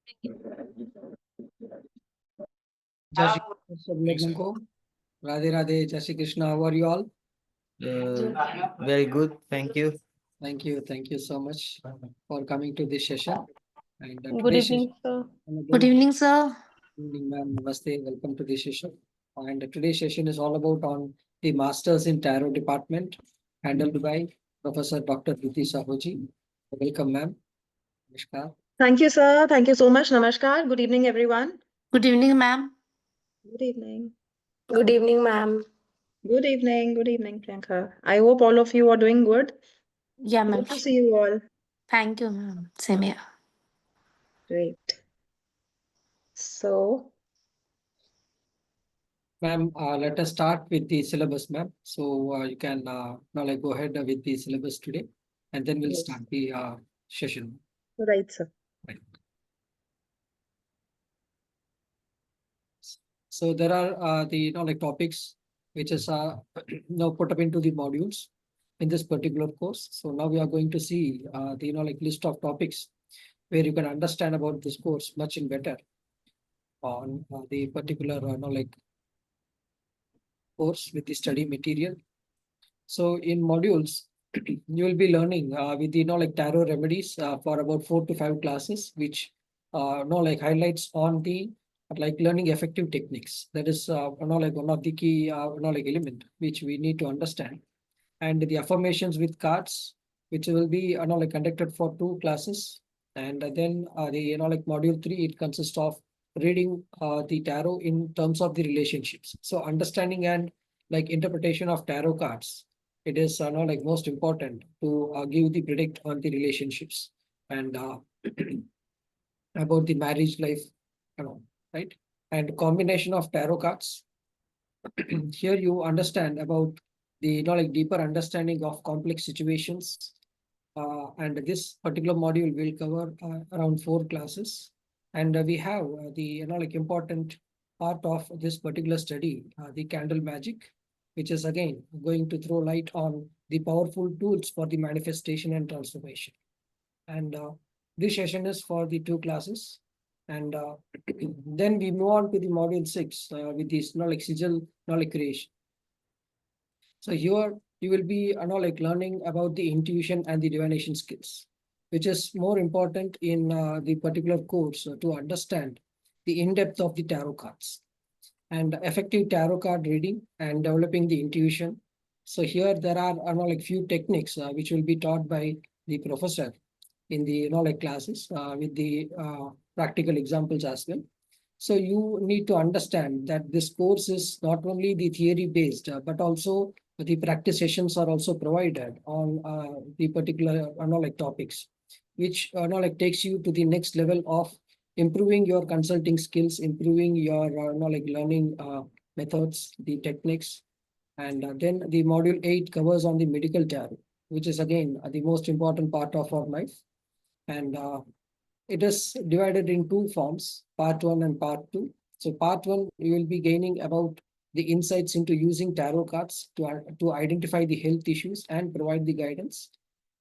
जय श्री कृष्ण सब लोगों को राधे राधे जय Shri Krishna how are you all Very good, thank you. thank you so much for coming to this session and Good today's evening, sir. Good evening, sir. evening ma'am namaste welcome to this session and today's session is all about on the masters in tarot department handled by Professor Dr. Dhruti Sahuji. Welcome ma'am. Namaskar. Thank you, sir. Thank you so much. Namaskar. Good evening, everyone. Good evening, ma'am. Good evening. Good evening, ma'am. Good evening. Good evening, Priyanka. I hope all of you are doing good. Yeah, ma'am. Good to see you all. Thank you, ma'am. Same here. Great. So, Ma'am, let us start with the syllabus, ma'am. So you can now like go ahead with the syllabus today, and then we'll Yes. start the session. right, sir. Right. So there are the like topics which is now put up into the modules in this particular course. So now we are going to see the like list of topics where you can understand about this course much in better on the particular like course with the study material. So in modules, you will be learning with like tarot remedies for about 4 to 5 classes, which like highlights on the like learning effective techniques. That is like one of the key like element which we need to understand. And the affirmations with cards, which will be like conducted for 2 classes. And then the like module 3, it consists of reading the tarot in terms of the relationships. So understanding and like interpretation of tarot cards, it is like most important to give the predict on the relationships and about the marriage life, right? And combination of tarot cards. Here you understand about the like deeper understanding of complex situations. And this particular module will cover around 4 classes. And we have the like important part of this particular study, the candle magic, which is again going to throw light on the powerful tools for the manifestation and transformation. And this session is for the 2 classes. And then we move on to the module 6 with this like sigil like creation. So here you will be like learning about the intuition and the divination skills, which is more important in the particular course to understand the in-depth of the tarot cards and effective tarot card reading and developing the intuition. So here there are like few techniques which will be taught by the professor in the like classes with the practical examples as well. So you need to understand that this course is not only the theory based, but also the practice sessions are also provided on the particular like topics, which like takes you to the next level of improving your consulting skills, improving your like learning methods, the techniques. And then the module 8 covers on the medical tarot, which is again the most important part of our life. And it is divided in 2 forms, part 1 and part 2. So part 1, you will be gaining about the insights into using tarot cards to identify the health issues and provide the guidance.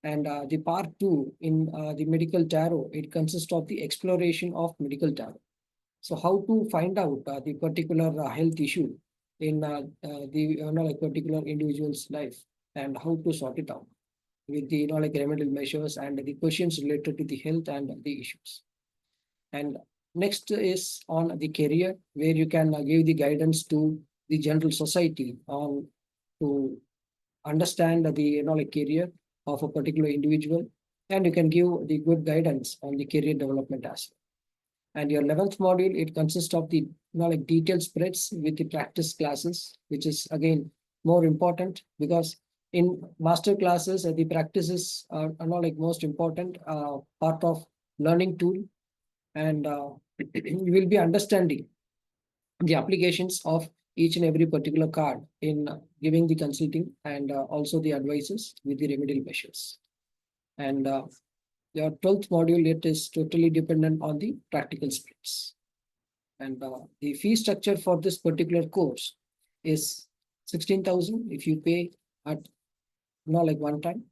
And the part 2 in the medical tarot, it consists of the exploration of medical tarot. So how to find out the particular health issue in the like particular individual's life and how to sort it out with the like remedial measures and the questions related to the health and the issues. And next is on the career, where you can give the guidance to the general society on to understand the like career of a particular individual, and you can give the good guidance on the career development as well. And your 11th module, it consists of the like detailed spreads with the practice classes, which is again more important because in master classes, the practices are like most important part of learning tool. And you will be understanding the applications of each and every particular card in giving the consulting and also the advices with the remedial measures. And your 12th module, it is totally dependent on the practical splits. And the fee structure for this particular course is 16,000 if you pay at like one time.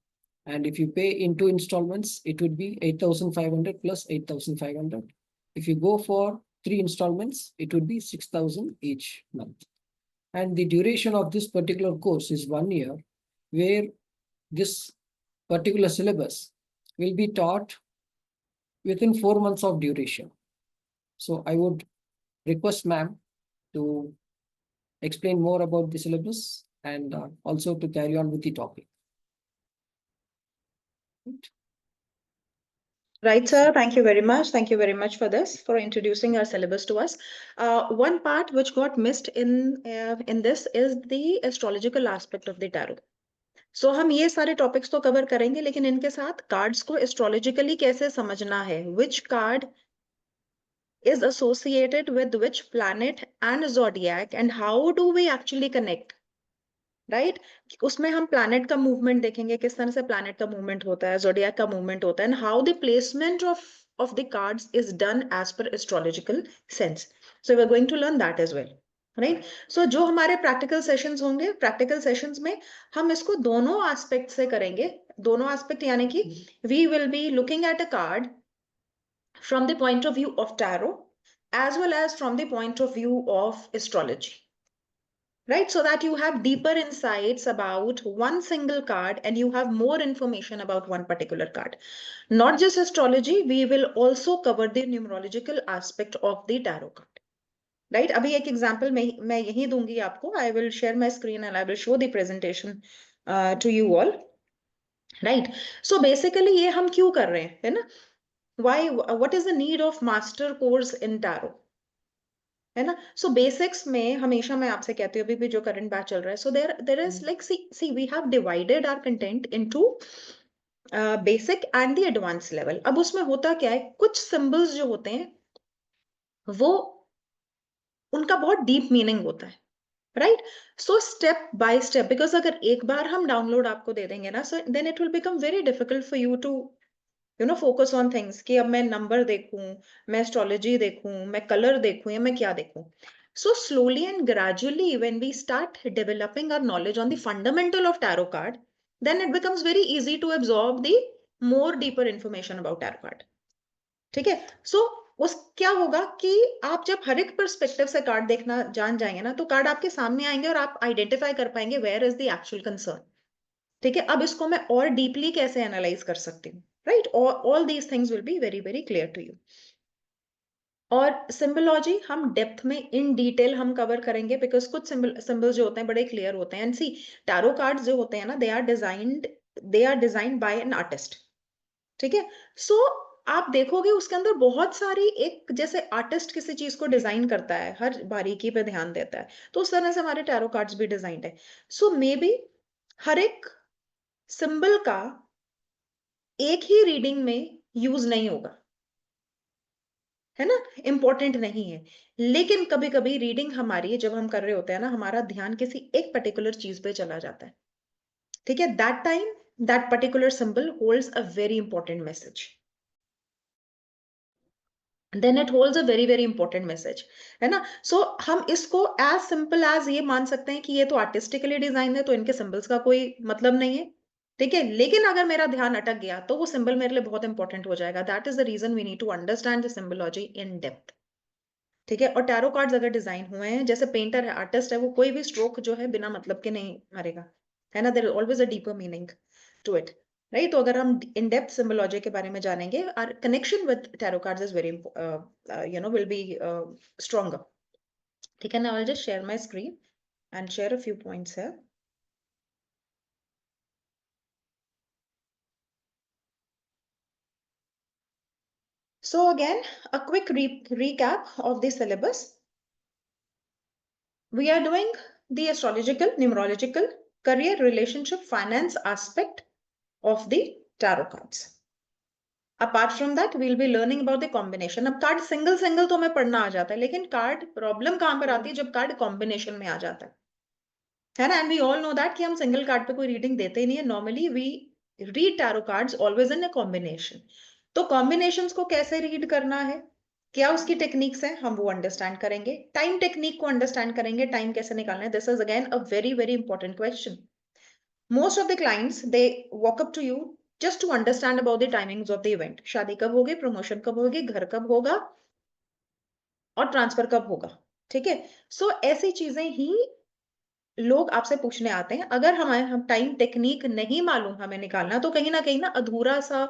And if you pay in 2 installments, it would be 8,500 plus 8,500. If you go for 3 installments, it would be 6,000 each month. And the duration of this particular course is 1 year, where this particular syllabus will be taught within 4 months of duration. So I would request ma'am to explain more about the syllabus and also to carry on with the topic. Right, sir. Thank you very much. Thank you very much for this, for introducing our syllabus to us. One part which got missed in this is the astrological aspect of the tarot. So हम ये सारे topics तो cover करेंगे, लेकिन इनके साथ cards को astrologically कैसे समझना है, which card is associated with which planet and zodiac, and how do we actually connect, right? उसमें हम planet का movement देखेंगे, किस तरह से planet का movement होता है, zodiac का movement होता है, and how the placement of the cards is done as per astrological sense. So we're going to learn that as well, right? So जो हमारे practical sessions होंगे, practical sessions में हम इसको दोनों aspect से करेंगे. दोनों aspect यानी कि we will be looking at a card from the point of view of tarot as well as from the point of view of astrology, right? So that you have deeper insights about one single card and you have more information about one particular card. Not just astrology, we will also cover the numerological aspect of the tarot card, right? अभी एक example मैं यही दूंगी आपको. I will share my screen and I will show the presentation to you all, right? So basically ये हम क्यों कर रहे हैं, है ना? Why, what is the need of master course in tarot, है ना? So basics में हमेशा मैं आपसे कहती हूँ, अभी भी जो current batch चल रहा है, so there is like see we have divided our content into basic and the advanced level. अब उसमें होता क्या है, कुछ symbols जो होते हैं वो उनका बहुत deep meaning होता है, right? So step by step, because अगर एक बार हम download आपको दे देंगे ना, so then it will become very difficult for you to focus on things कि अब मैं नंबर देखूं, मैं एस्ट्रोलॉजी देखूं, मैं कलर देखूं या मैं क्या देखूं. So slowly and gradually when we start developing our knowledge on the fundamental of tarot card, then it becomes very easy to absorb the more deeper information about tarot card. ठीक है? So उस क्या होगा कि आप जब हर एक perspective से कार्ड देखना जान जाएंगे ना, तो कार्ड आपके सामने आएंगे और आप आइडेंटिफाई कर पाएंगे where is the actual concern. ठीक है? अब इसको मैं और डीपली कैसे एनालाइज कर सकती हूँ, right? All these things will be very very clear to you. और सिंबोलॉजी हम डेप्थ में इन डिटेल हम कवर करेंगे, बिकॉज कुछ सिंबल्स जो होते हैं बड़े क्लियर होते हैं. एंड सी टैरो कार्ड्स जो होते हैं ना, they are designed by an artist. ठीक है? सो आप देखोगे उसके अंदर बहुत सारी, एक जैसे आर्टिस्ट किसी चीज को डिजाइन करता है, हर बारीकी पे ध्यान देता है, तो उस तरह से हमारे टैरो कार्ड्स भी डिजाइंड है. सो मे बी हर एक सिंबल का एक ही रीडिंग में यूज नहीं होगा, है ना, इंपॉर्टेंट नहीं है. लेकिन कभी कभी रीडिंग हमारी जब हम कर रहे होते हैं ना, हमारा ध्यान किसी एक पर्टिकुलर चीज पे चला जाता है. ठीक है? That time that particular symbol holds a very important message. then it holds a very very important message, है ना? So हम इसको as simple as ये मान सकते हैं कि ये तो artistically डिजाइन है, तो इनके symbols का कोई मतलब नहीं है. ठीक है? लेकिन अगर मेरा ध्यान अटक गया तो वो symbol मेरे लिए बहुत इंपॉर्टेंट हो जाएगा. That is the reason we need to understand the symbology in depth. ठीक है? और टैरो कार्ड्स अगर डिजाइन हुए हैं, जैसे पेंटर है, आर्टिस्ट है, वो कोई भी स्ट्रोक जो है बिना मतलब के नहीं मारेगा, है ना? There is always a deeper meaning to it, right? तो अगर हम इन डेप्थ सिंबोलॉजी के बारे में जानेंगे, our connection with tarot cards is very will be stronger. ठीक है ना? I will just share my screen and share a few points here. So again, a quick recap of the syllabus. We are doing the astrological, numerological, career, relationship, finance aspect of the tarot cards. Apart from that, we'll be learning about the combination. अब card single single तो हमें पढ़ना आ जाता है, लेकिन card problem कहाँ पर आती है, जब कार्ड कॉम्बिनेशन में आ जाता है ना? And we all know that कि हम सिंगल कार्ड पे कोई रीडिंग देते ही नहीं है. Normally we read tarot cards always in a combination. तो कॉम्बिनेशंस को कैसे रीड करना है, क्या उसकी टेक्निक्स हैं, हम वो अंडरस्टैंड करेंगे. टाइम टेक्निक को अंडरस्टैंड करेंगे, टाइम कैसे निकालना है. This is again a very very important question. Most of the clients they walk up to you just to understand about the timings of the event. शादी कब होगी, promotion कब होगी, घर कब होगा, और ट्रांसफर कब होगा, ठीक है। सो ऐसी चीजें ही लोग आपसे पूछने आते हैं। अगर हम टाइम टेक्निक नहीं मालूम हमें निकालना, तो कहीं ना अधूरा सा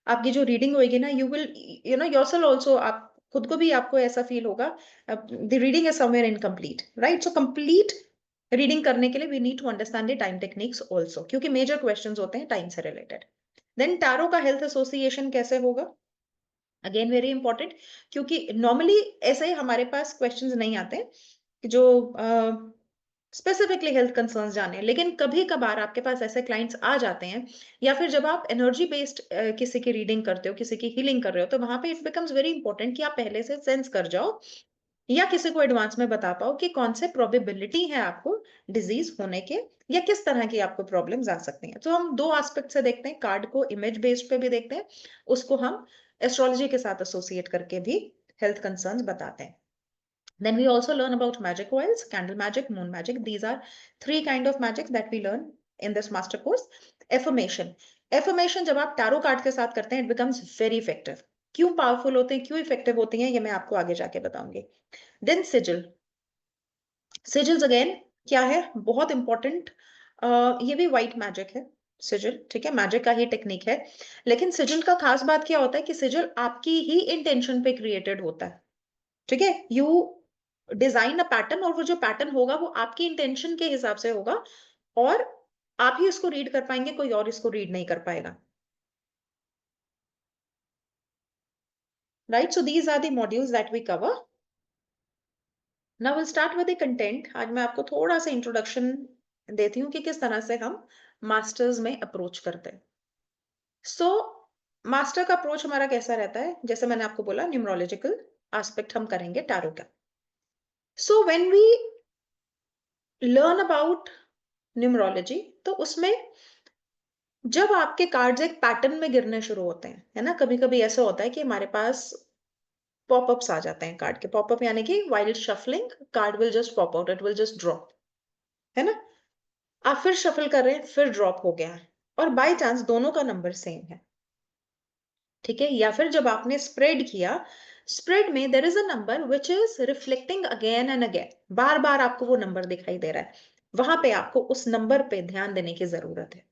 आपकी जो रीडिंग होगी ना, you will you know yourself also, आप खुद को भी आपको ऐसा फील होगा the reading is somewhere incomplete, right. So complete reading करने के लिए we need to understand the time techniques also, क्योंकि मेजर क्वेश्चंस होते हैं टाइम से रिलेटेड। देन टैरो का हेल्थ एसोसिएशन कैसे होगा, अगेन वेरी इंपॉर्टेंट, क्योंकि नॉर्मली ऐसे हमारे पास क्वेश्चंस नहीं आते हैं कि जो स्पेसिफिकली हेल्थ कंसर्न्स जाने हैं, लेकिन कभी कभार आपके पास ऐसे क्लाइंट्स आ जाते हैं, या फिर जब आप एनर्जी बेस्ड किसी की रीडिंग करते हो, किसी की हीलिंग कर रहे हो, तो वहां पे इट बिकम्स वेरी इंपॉर्टेंट कि आप पहले से सेंस कर जाओ या किसी को एडवांस में बता पाओ कि कौन से प्रोबेबिलिटी है आपको डिजीज होने के, या किस तरह की आपको प्रॉब्लम्स आ सकती हैं। तो हम दो एस्पेक्ट से देखते हैं, कार्ड को इमेज बेस्ड पे भी देखते हैं, उसको हम एस्ट्रोलॉजी के साथ एसोसिएट करके भी हेल्थ कंसर्न्स बताते हैं। Then we also learn about magic oils, candle magic, moon magic. These are three kind of magic that we learn in this master course. Affirmation. Affirmation जब आप टैरो कार्ड के साथ करते हैं, it becomes very effective. क्यों powerful होते हैं, क्यों इफेक्टिव होती हैं, ये मैं आपको आगे जाके बताऊंगी। Then sigil. Sigils again क्या है, बहुत इंपॉर्टेंट, ये भी व्हाइट मैजिक है सिजिल, ठीक है, मैजिक का ही टेक्निक है। लेकिन सिजिल का खास बात क्या होता है कि सिजिल आपकी ही इंटेंशन पे क्रिएटेड होता है, ठीक है। यू डिजाइन अ पैटर्न, और वो जो पैटर्न होगा वो आपकी इंटेंशन के हिसाब से होगा, और आप ही इसको रीड कर पाएंगे, कोई और इसको रीड नहीं कर पाएगा, right. So these are the modules that we cover. Now will start with the content. आज मैं आपको थोड़ा सा इंट्रोडक्शन देती हूँ कि किस तरह से हम मास्टर्स में अप्रोच करते हैं। सो मास्टर का अप्रोच हमारा कैसा रहता है, जैसे मैंने आपको बोला न्यूमरोलॉजिकल एस्पेक्ट हम करेंगे टैरो का। So when we learn about numerology, तो उसमें जब आपके कार्ड्स एक पैटर्न में गिरने शुरू होते हैं, है ना, कभी कभी ऐसा होता है कि हमारे पास पॉपअप्स आ जाते हैं कार्ड के, पॉपअप यानी कि while shuffling card will just pop out, it will just drop, है ना। आप फिर शफल कर रहे हैं, फिर ड्रॉप हो गया है, और बाय चांस दोनों का नंबर सेम है, ठीक है। या फिर जब आपने स्प्रेड किया, स्प्रेड में there is a number which is reflecting again and again, बार बार आपको वो नंबर दिखाई दे रहा है, वहां पे आपको उस नंबर पे ध्यान देने की जरूरत है,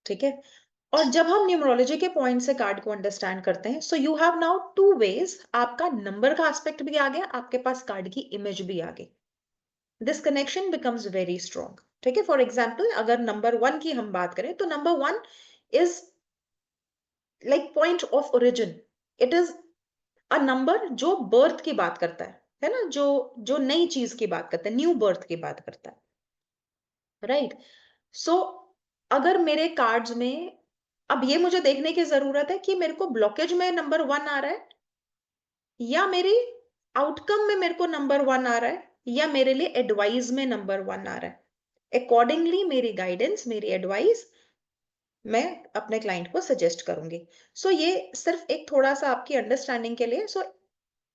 ठीक है। और जब हम न्यूमरोलॉजी के पॉइंट से कार्ड को अंडरस्टैंड करते हैं, so you have now two ways, आपका नंबर का एस्पेक्ट भी आ गया, आपके पास कार्ड की इमेज भी आ गई, this connection becomes very strong, ठीक है। फॉर एग्जाम्पल अगर नंबर 1 की हम बात करें, तो number 1 is like point of origin, it is a number जो बर्थ की बात करता है ना, जो जो नई चीज की बात करता है, न्यू बर्थ की बात करता है, राइट। सो अगर मेरे कार्ड्स में, अब ये मुझे देखने की जरूरत है कि मेरे को ब्लॉकेज में नंबर 1 आ रहा है, या मेरी आउटकम में मेरे को नंबर 1 आ रहा है, या मेरे लिए एडवाइस में नंबर 1 आ रहा है। अकॉर्डिंगली मेरी गाइडेंस, मेरी एडवाइस मैं अपने क्लाइंट को सजेस्ट करूंगी। सो ये सिर्फ एक थोड़ा सा आपकी अंडरस्टैंडिंग के लिए। सो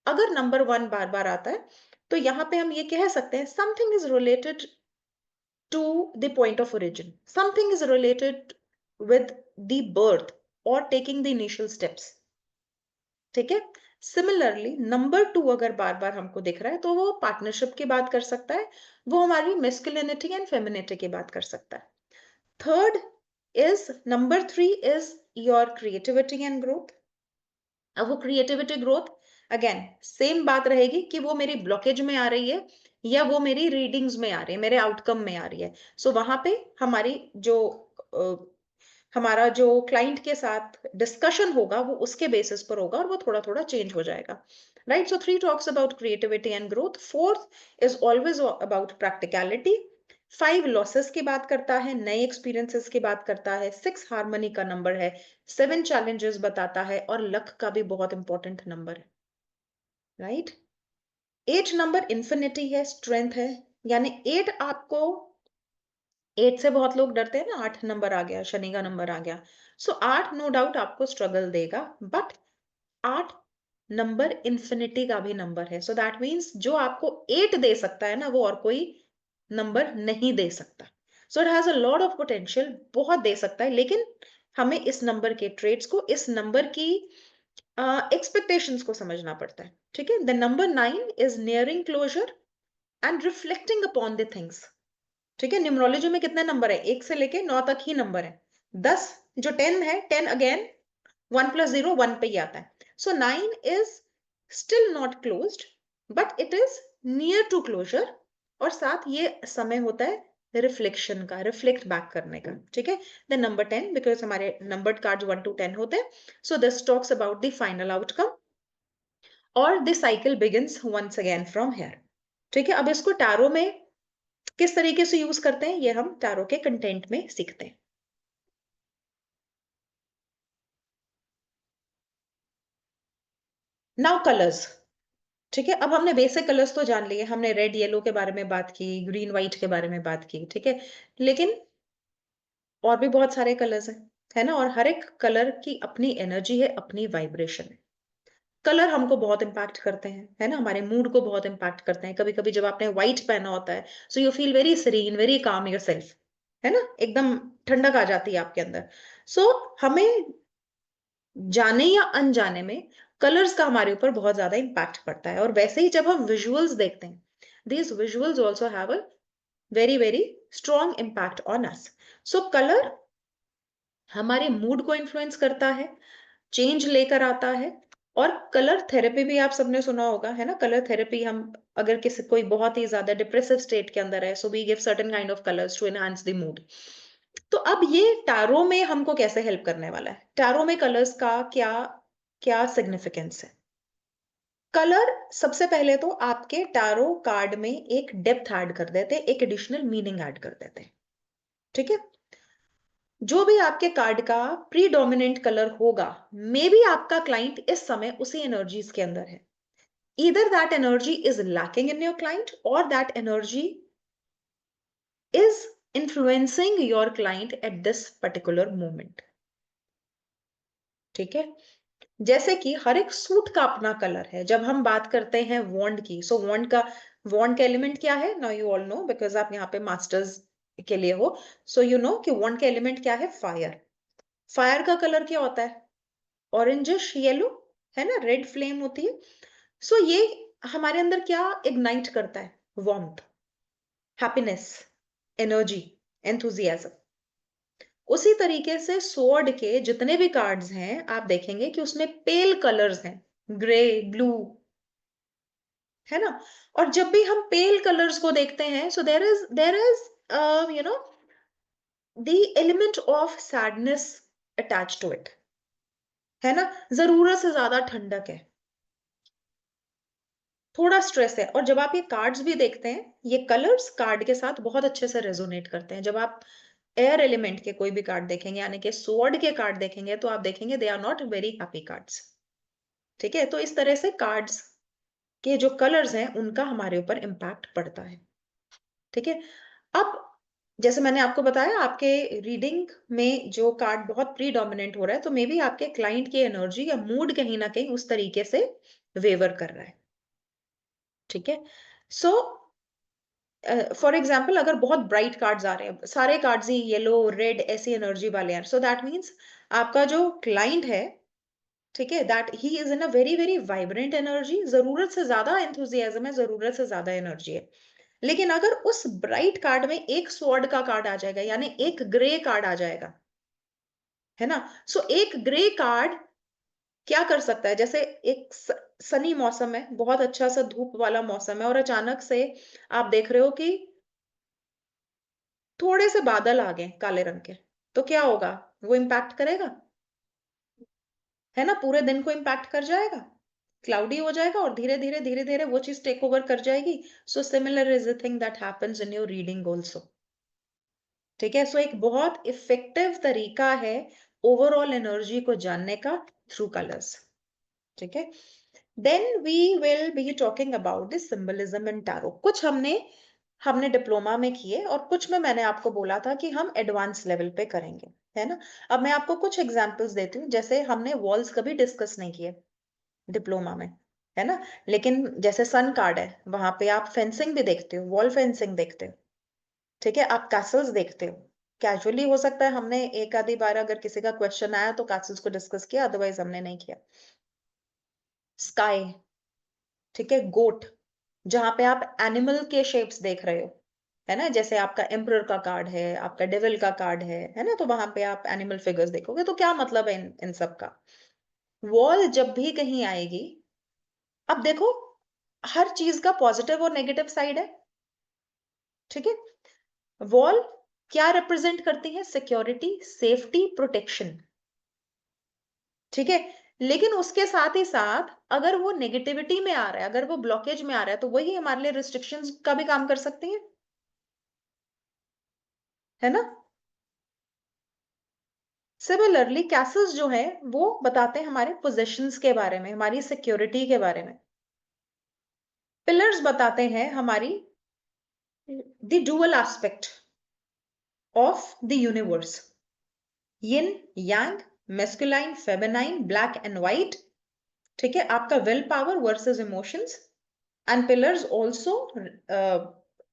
अगर नंबर 1 बार बार आता है, तो यहाँ पे हम ये कह सकते हैं something is related to the point of origin, something is related with the birth or taking the initial steps, ठीक है। सिमिलरली नंबर 2 अगर बार बार हमको दिख रहा है, तो वो पार्टनरशिप की बात कर सकता है, वो हमारी मेस्कुलिनिटी एंड फेमिनिटी की बात कर सकता है। Third is number 3 is your creativity and growth. अब वो क्रिएटिविटी ग्रोथ अगेन सेम बात रहेगी कि वो मेरी ब्लॉकेज में आ रही है, या वो मेरी रीडिंग्स में आ रही है, मेरे आउटकम में आ रही है। सो वहां पे हमारी जो हमारा जो क्लाइंट के साथ डिस्कशन होगा, वो उसके बेसिस पर होगा, और वो थोड़ा थोड़ा चेंज हो जाएगा, right. So 3 talks about creativity and growth. 4th is always about practicality. 5 losses की बात करता है, नए एक्सपीरियंसेस की बात करता है। 6 हार्मनी का नंबर है। 7 चैलेंजेस बताता है, और लक का भी बहुत इंपॉर्टेंट नंबर है, राइट। 8 नंबर इन्फिनिटी है, स्ट्रेंथ है, यानी 8 आपको, 8 से बहुत लोग डरते हैं ना, 8 नंबर आ गया, शनि का नंबर आ गया। सो 8 नो डाउट आपको स्ट्रगल देगा, बट 8 नंबर इन्फिनिटी का भी नंबर है। सो दैट मीन्स जो आपको 8 दे सकता है ना, वो और कोई नंबर नहीं दे सकता। So it has a lot of potential, बहुत दे सकता है, लेकिन हमें इस नंबर के ट्रेड्स को, इस नंबर की एक्सपेक्टेशंस को समझना पड़ता है, ठीक है। The number 9 is nearing closer and reflecting upon the things, ठीक है। न्यूमरोलॉजी में कितने नंबर है? 1 से लेके 9 तक ही नंबर है। 10 जो 10 है, 10 अगेन 1 + 0 1 पे ही आता है। So 9 is still not closed but it is near to closure, और साथ ये समय होता है रिफ्लेक्शन का, रिफ्लेक्ट बैक करने का, ठीक है। द नंबर 10, बिकॉज हमारे नंबर्ड कार्ड्स 1 to 10 होते हैं। So this talks about the final outcome और the cycle begins once again from here, ठीक है। अब इसको टैरो में किस तरीके से यूज करते हैं, ये हम टैरो के कंटेंट में सीखते हैं। नाउ कलर्स, ठीक है। अब हमने बेसिक कलर्स तो जान लिए, हमने रेड येलो के बारे में बात की, ग्रीन व्हाइट के बारे में बात की, ठीक है। लेकिन और भी बहुत सारे कलर्स हैं, है ना, और हर एक कलर की अपनी एनर्जी है, अपनी वाइब्रेशन है। कलर हमको बहुत इंपैक्ट करते हैं, है ना, हमारे मूड को बहुत इंपैक्ट करते हैं। कभी कभी जब आपने व्हाइट पहना होता है, so you feel very serene, very calm yourself, है ना, एकदम ठंडक आ जाती है आपके अंदर। सो हमें जाने या अनजाने में कलर्स का हमारे ऊपर बहुत ज्यादा इंपैक्ट पड़ता है। और वैसे ही जब हम विजुअल्स देखते हैं, these visuals also have a very very strong impact on us. So colour हमारे मूड को इन्फ्लुएंस करता है, चेंज लेकर आता है। और कलर थेरेपी भी आप सबने सुना होगा, है ना। कलर थेरेपी, हम अगर किसी कोई बहुत ही ज्यादा डिप्रेसिव स्टेट के अंदर है, so we give certain kind of colours to enhance the mood. तो अब ये टैरो में हमको कैसे हेल्प करने वाला है? टैरो में कलर्स का क्या क्या सिग्निफिकेंस है? कलर सबसे पहले तो आपके टैरो कार्ड में एक डेप्थ ऐड कर देते हैं, एक एडिशनल मीनिंग ऐड कर देते हैं, ठीक है। जो भी आपके कार्ड का प्रीडोमिनेंट कलर होगा, मे बी आपका क्लाइंट इस समय उसी एनर्जीज के अंदर है। either that energy is lacking in your client or that energy is influencing your client at this particular moment, ठीक है। जैसे कि हर एक सूट का अपना कलर है। जब हम बात करते हैं वॉन्ड की, सो वॉन्ड का एलिमेंट क्या है? Now you all know, because आप यहाँ पे मास्टर्स के लिए हो, सो यू नो कि वॉन्ड का एलिमेंट क्या है? फायर। फायर का कलर क्या होता है? ऑरेंजिश येलो, है ना, रेड फ्लेम होती है। सो ये हमारे अंदर क्या इग्नाइट करता है? Warmth, happiness, energy, enthusiasm. उसी तरीके से स्वॉर्ड के जितने भी कार्ड्स हैं, आप देखेंगे कि उसमें पेल कलर्स हैं, ग्रे, ब्लू, है ना। और जब भी हम पेल कलर्स को देखते हैं, so there is you know the element of sadness attached to it, है ना। जरूरत से ज्यादा ठंडक है, थोड़ा स्ट्रेस है। और जब आप ये कार्ड्स भी देखते हैं, ये कलर्स कार्ड के साथ बहुत अच्छे से रेजोनेट करते हैं। जब आप एयर एलिमेंट के कोई भी कार्ड देखेंगे, यानी कि स्वॉर्ड के कार्ड देखेंगे, तो आप देखेंगे they are not very happy cards, ठीक है। तो इस तरह से कार्ड्स के जो कलर्स हैं, उनका हमारे ऊपर इम्पैक्ट पड़ता है, ठीक है। अब जैसे मैंने आपको बताया, आपके रीडिंग में जो कार्ड बहुत प्रीडोमिनेंट हो रहा है, तो मे बी आपके क्लाइंट की एनर्जी या मूड कहीं ना कहीं उस तरीके से वेवर कर रहा है, ठीक है। सो फॉर एग्जाम्पल, अगर बहुत ब्राइट कार्ड्स आ रहे हैं, सारे कार्ड्स ही येलो रेड ऐसी एनर्जी वाले हैं, सो दैट मीन्स आपका जो क्लाइंट है, ठीक है, that he is in a very very vibrant energy. जरूरत से ज्यादा एंथुजियाज्म है, जरूरत से ज्यादा एनर्जी है। लेकिन अगर उस ब्राइट कार्ड में एक स्वॉर्ड का कार्ड आ जाएगा, यानी एक ग्रे कार्ड आ जाएगा, है ना। सो एक ग्रे कार्ड क्या कर सकता है? जैसे एक सनी मौसम है, बहुत अच्छा सा धूप वाला मौसम है, और अचानक से आप देख रहे हो कि थोड़े से बादल आ गए काले रंग के, तो क्या होगा? वो इम्पैक्ट करेगा, है ना, पूरे दिन को इम्पैक्ट कर जाएगा, क्लाउडी हो जाएगा, और धीरे धीरे वो चीज टेक ओवर कर जाएगी। So similar is the thing that happens in your reading also, ठीक है। सो एक बहुत इफेक्टिव तरीका है ओवरऑल एनर्जी को जानने का, थ्रू कलर्स, ठीक है। Then we will be talking about the symbolism in tarot. कुछ हमने डिप्लोमा में किए, और कुछ में मैंने आपको बोला था कि हम एडवांस लेवल पे करेंगे, है ना। अब मैं आपको कुछ एग्जांपल्स देती हूँ। जैसे हमने वॉल्स कभी डिस्कस नहीं किए डिप्लोमा में, है ना। लेकिन जैसे सन कार्ड है, वहां पे आप फेंसिंग भी देखते हो, वॉल फेंसिंग देखते हो, ठीक है। आप कैसल्स देखते हो। कैजुअली हो सकता है हमने एक आधी बार अगर किसी का क्वेश्चन आया तो कैसल्स को डिस्कस किया, अदरवाइज हमने नहीं किया। स्काई, ठीक है, गोट, जहां पे आप एनिमल के शेप्स देख रहे हो, है ना, जैसे आपका एम्परर का कार्ड है, आपका डेविल का कार्ड है ना, तो वहां पे आप एनिमल फिगर्स देखोगे। तो क्या मतलब है इन सब का? वॉल जब भी कहीं आएगी, अब देखो हर चीज का पॉजिटिव और नेगेटिव साइड है, ठीक है। वॉल क्या रिप्रेजेंट करती है? सिक्योरिटी, सेफ्टी, प्रोटेक्शन, ठीक है। लेकिन उसके साथ ही साथ अगर वो नेगेटिविटी में आ रहा है, अगर वो ब्लॉकेज में आ रहा है, तो वही हमारे लिए रिस्ट्रिक्शंस का भी काम कर सकती है ना। सिमिलरली कैसल्स जो है वो बताते हैं हमारे पोजेशंस के बारे में, हमारी सिक्योरिटी के बारे में। पिलर्स बताते हैं हमारी the dual aspect of the universe, yin Yang, masculine, feminine, black and white, ठीक है, आपका will power versus emotions. And pillars also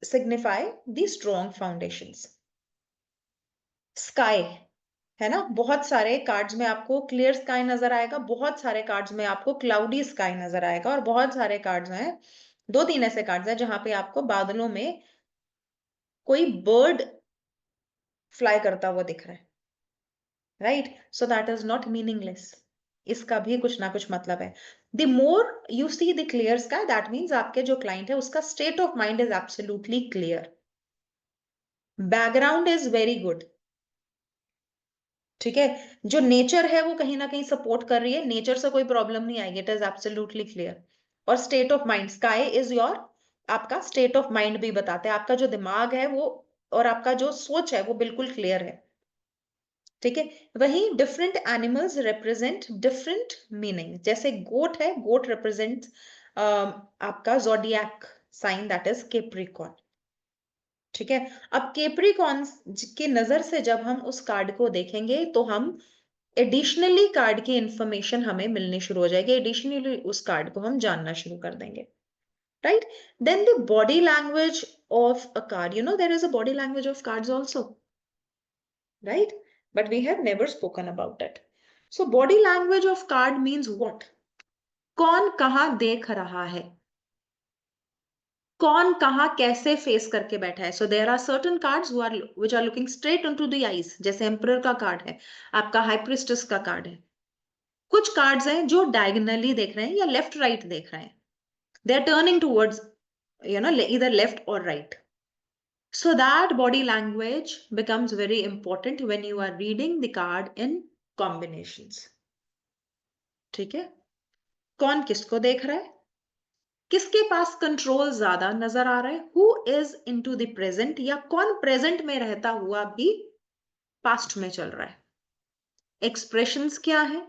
signify the strong foundations. Sky, है ना, बहुत सारे कार्ड्स में आपको क्लियर स्काई नजर आएगा, बहुत सारे कार्ड्स में आपको क्लाउडी स्काई नजर आएगा, और बहुत सारे कार्ड्स हैं, 2-3 ऐसे कार्ड्स हैं जहां पे आपको बादलों में कोई बर्ड फ्लाई करता हुआ दिख रहा है, right. So that is not meaningless, इसका भी कुछ ना कुछ मतलब है। The more you see the clear sky, that means आपके जो क्लाइंट है उसका state of mind is absolutely clear, background is very good, ठीक है, जो नेचर है वो कहीं ना कहीं सपोर्ट कर रही है, नेचर से कोई प्रॉब्लम नहीं आएगी, इट इज एब्सोल्युटली क्लियर। और state of mind, sky is your, आपका स्टेट ऑफ माइंड भी बताते हैं, आपका जो दिमाग है वो और आपका जो सोच है वो बिल्कुल क्लियर है, ठीक है। वही different animals represent different meaning, जैसे गोट है, गोट रिप्रेजेंट आपका zodiac sign, that is Capricorn, ठीक है। अब कैप्रिकॉर्न की नजर से जब हम उस कार्ड को देखेंगे तो हम एडिशनली कार्ड की इंफॉर्मेशन हमें मिलनी शुरू हो जाएगी, एडिशनली उस कार्ड को हम जानना शुरू कर देंगे, right. Then the body language of a card, you know there is a body language of cards also, right, but we have never spoken about it. So body language of card means what? कौन कहां देख रहा है, कौन कहां कैसे face करके बैठा है। So there are certain cards who are which are looking straight into the eyes, जैसे एम्परर का कार्ड है, आपका हाई प्रिस्टेस का कार्ड है। कुछ कार्ड्स हैं जो डायगोनली देख रहे हैं या लेफ्ट राइट देख रहे हैं, they are turning towards, you know, either left or right. So that body language becomes very important when you are reading the card in combinations, ठीक है। कौन किसको देख रहा है, किसके पास कंट्रोल ज्यादा नजर आ रहा है, who is into the present, या कौन प्रेजेंट में रहता हुआ भी पास्ट में चल रहा है, एक्सप्रेशंस क्या है,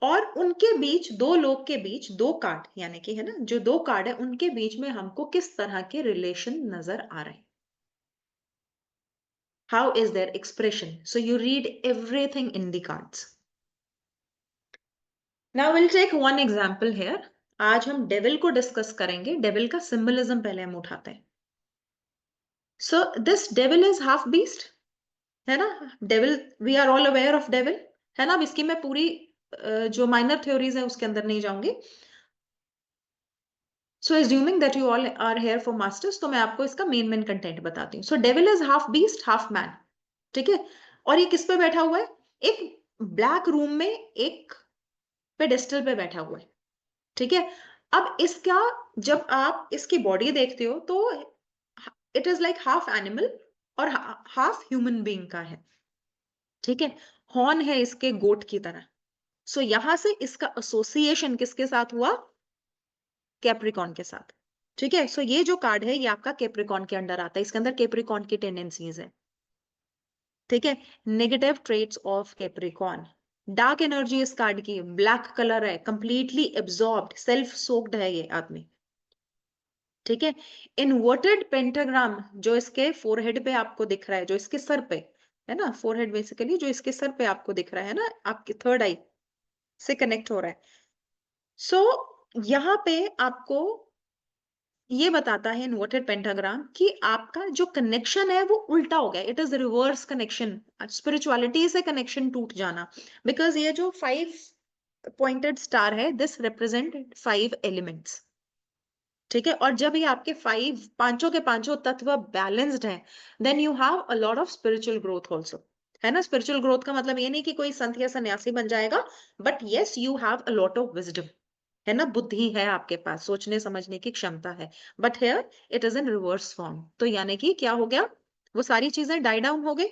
और उनके बीच, दो लोग के बीच, दो कार्ड यानी कि, है ना, जो दो कार्ड है उनके बीच में हमको किस तरह के रिलेशन नजर आ रहे हैं, how is their expression. So you read everything in the cards. Now will take one example here. आज हम डेविल को डिस्कस करेंगे, डेविल का सिंबलिज्म पहले हम उठाते हैं। So this devil is half beast, है ना, devil, we are all aware of devil, है ना। अब इसकी मैं पूरी जो माइनर थ्योरीज है उसके अंदर नहीं जाऊंगी। So assuming that you all are here for masters, तो मैं आपको इसका मेन कंटेंट बताती हूँ। So devil is half beast half man, ठीक है। और ये किस पे बैठा हुआ है? एक ब्लैक रूम में एक पेडेस्टल पे बैठा हुआ है, ठीक है। अब इसका, जब आप इसकी बॉडी देखते हो तो it is like half animal और हाफ ह्यूमन बीइंग का है, ठीक है। हॉर्न है इसके गोट की तरह। सो यहां से इसका एसोसिएशन किसके साथ हुआ? कैप्रिकॉन के साथ, ठीक है। सो ये जो कार्ड है ये आपका कैप्रिकॉन के अंडर आता है, इसके अंदर कैप्रिकॉन की टेंडेंसीज है, ठीक है। Negative traits of Capricorn, dark energy इस कार्ड की, ब्लैक कलर है, कंप्लीटली एब्जॉर्ब्ड, सेल्फ सोक्ड है ये आदमी, ठीक है। इन्वर्टेड पेंटाग्राम जो इसके फोरहेड पे आपको दिख रहा है, जो इसके सर पे है ना, फोरहेड बेसिकली जो इसके सर पे आपको दिख रहा है ना, आपके थर्ड आई से कनेक्ट हो रहा है। सो यहाँ पे आपको ये बताता है इन्वर्टेड पेंटाग्राम कि आपका जो कनेक्शन है वो उल्टा हो गया, it is reverse connection, spirituality से कनेक्शन टूट जाना। बिकॉज ये जो 5 पॉइंटेड स्टार है, दिस रिप्रेजेंट 5 एलिमेंट्स। ठीक है, और जब ये आपके पांचों के पांचों तत्व बैलेंस्ड हैं, then you have a lot of spiritual growth also, है ना। स्पिरिचुअल ग्रोथ का मतलब ये नहीं कि कोई संत या सन्यासी बन जाएगा, but yes you have a lot of wisdom, है ना, बुद्धि है आपके पास, सोचने समझने की क्षमता है, but here it is in reverse form. तो यानी कि क्या हो गया, वो सारी चीजें डाई डाउन हो गई,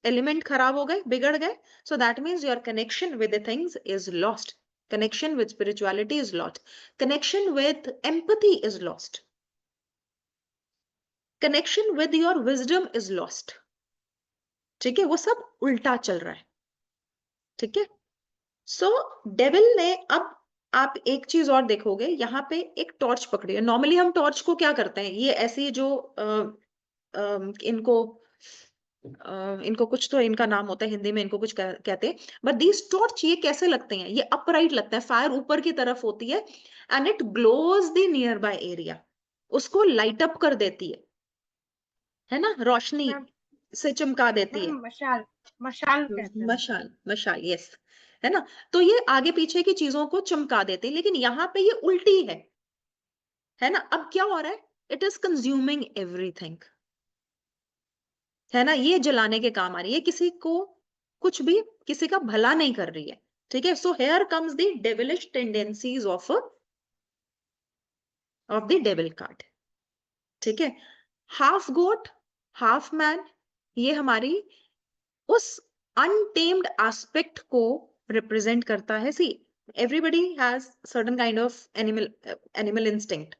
एलिमेंट खराब हो गए, बिगड़ गए, so that means your connection with the things is lost, connection with spirituality is lost, connection with empathy is lost, connection with your wisdom is lost। ठीक है, वो सब उल्टा चल रहा है। ठीक है, सो डेविल ने, अब आप एक चीज और देखोगे, यहाँ पे एक टॉर्च पकड़ी है। नॉर्मली हम टॉर्च को क्या करते हैं, ये ऐसी जो इनको कुछ तो इनका नाम होता है हिंदी में, इनको कुछ कहते हैं, बट दीज टॉर्च ये कैसे लगते हैं, ये अपराइट लगता है, फायर ऊपर की तरफ होती है, and it glows the near by area, उसको लाइट अप कर देती है ना, रोशनी से चमका देती है। मशाल मशाल कहते हैं। मशाल, मशाल, यस, है ना। तो ये आगे पीछे की चीजों को चमका देते हैं, लेकिन यहाँ पे ये उल्टी है ना। अब क्या हो रहा है, इट इज कंज्यूमिंग एवरीथिंग, है ना, ये जलाने के काम आ रही है, किसी को कुछ भी, किसी का भला नहीं कर रही है। ठीक है, so here comes the devilish tendencies of the devil card. ठीक है, हाफ गोट हाफ मैन, ये हमारी उस अनटेम्ड एस्पेक्ट को रिप्रेजेंट करता है। See, everybody has certain kind of animal instinct,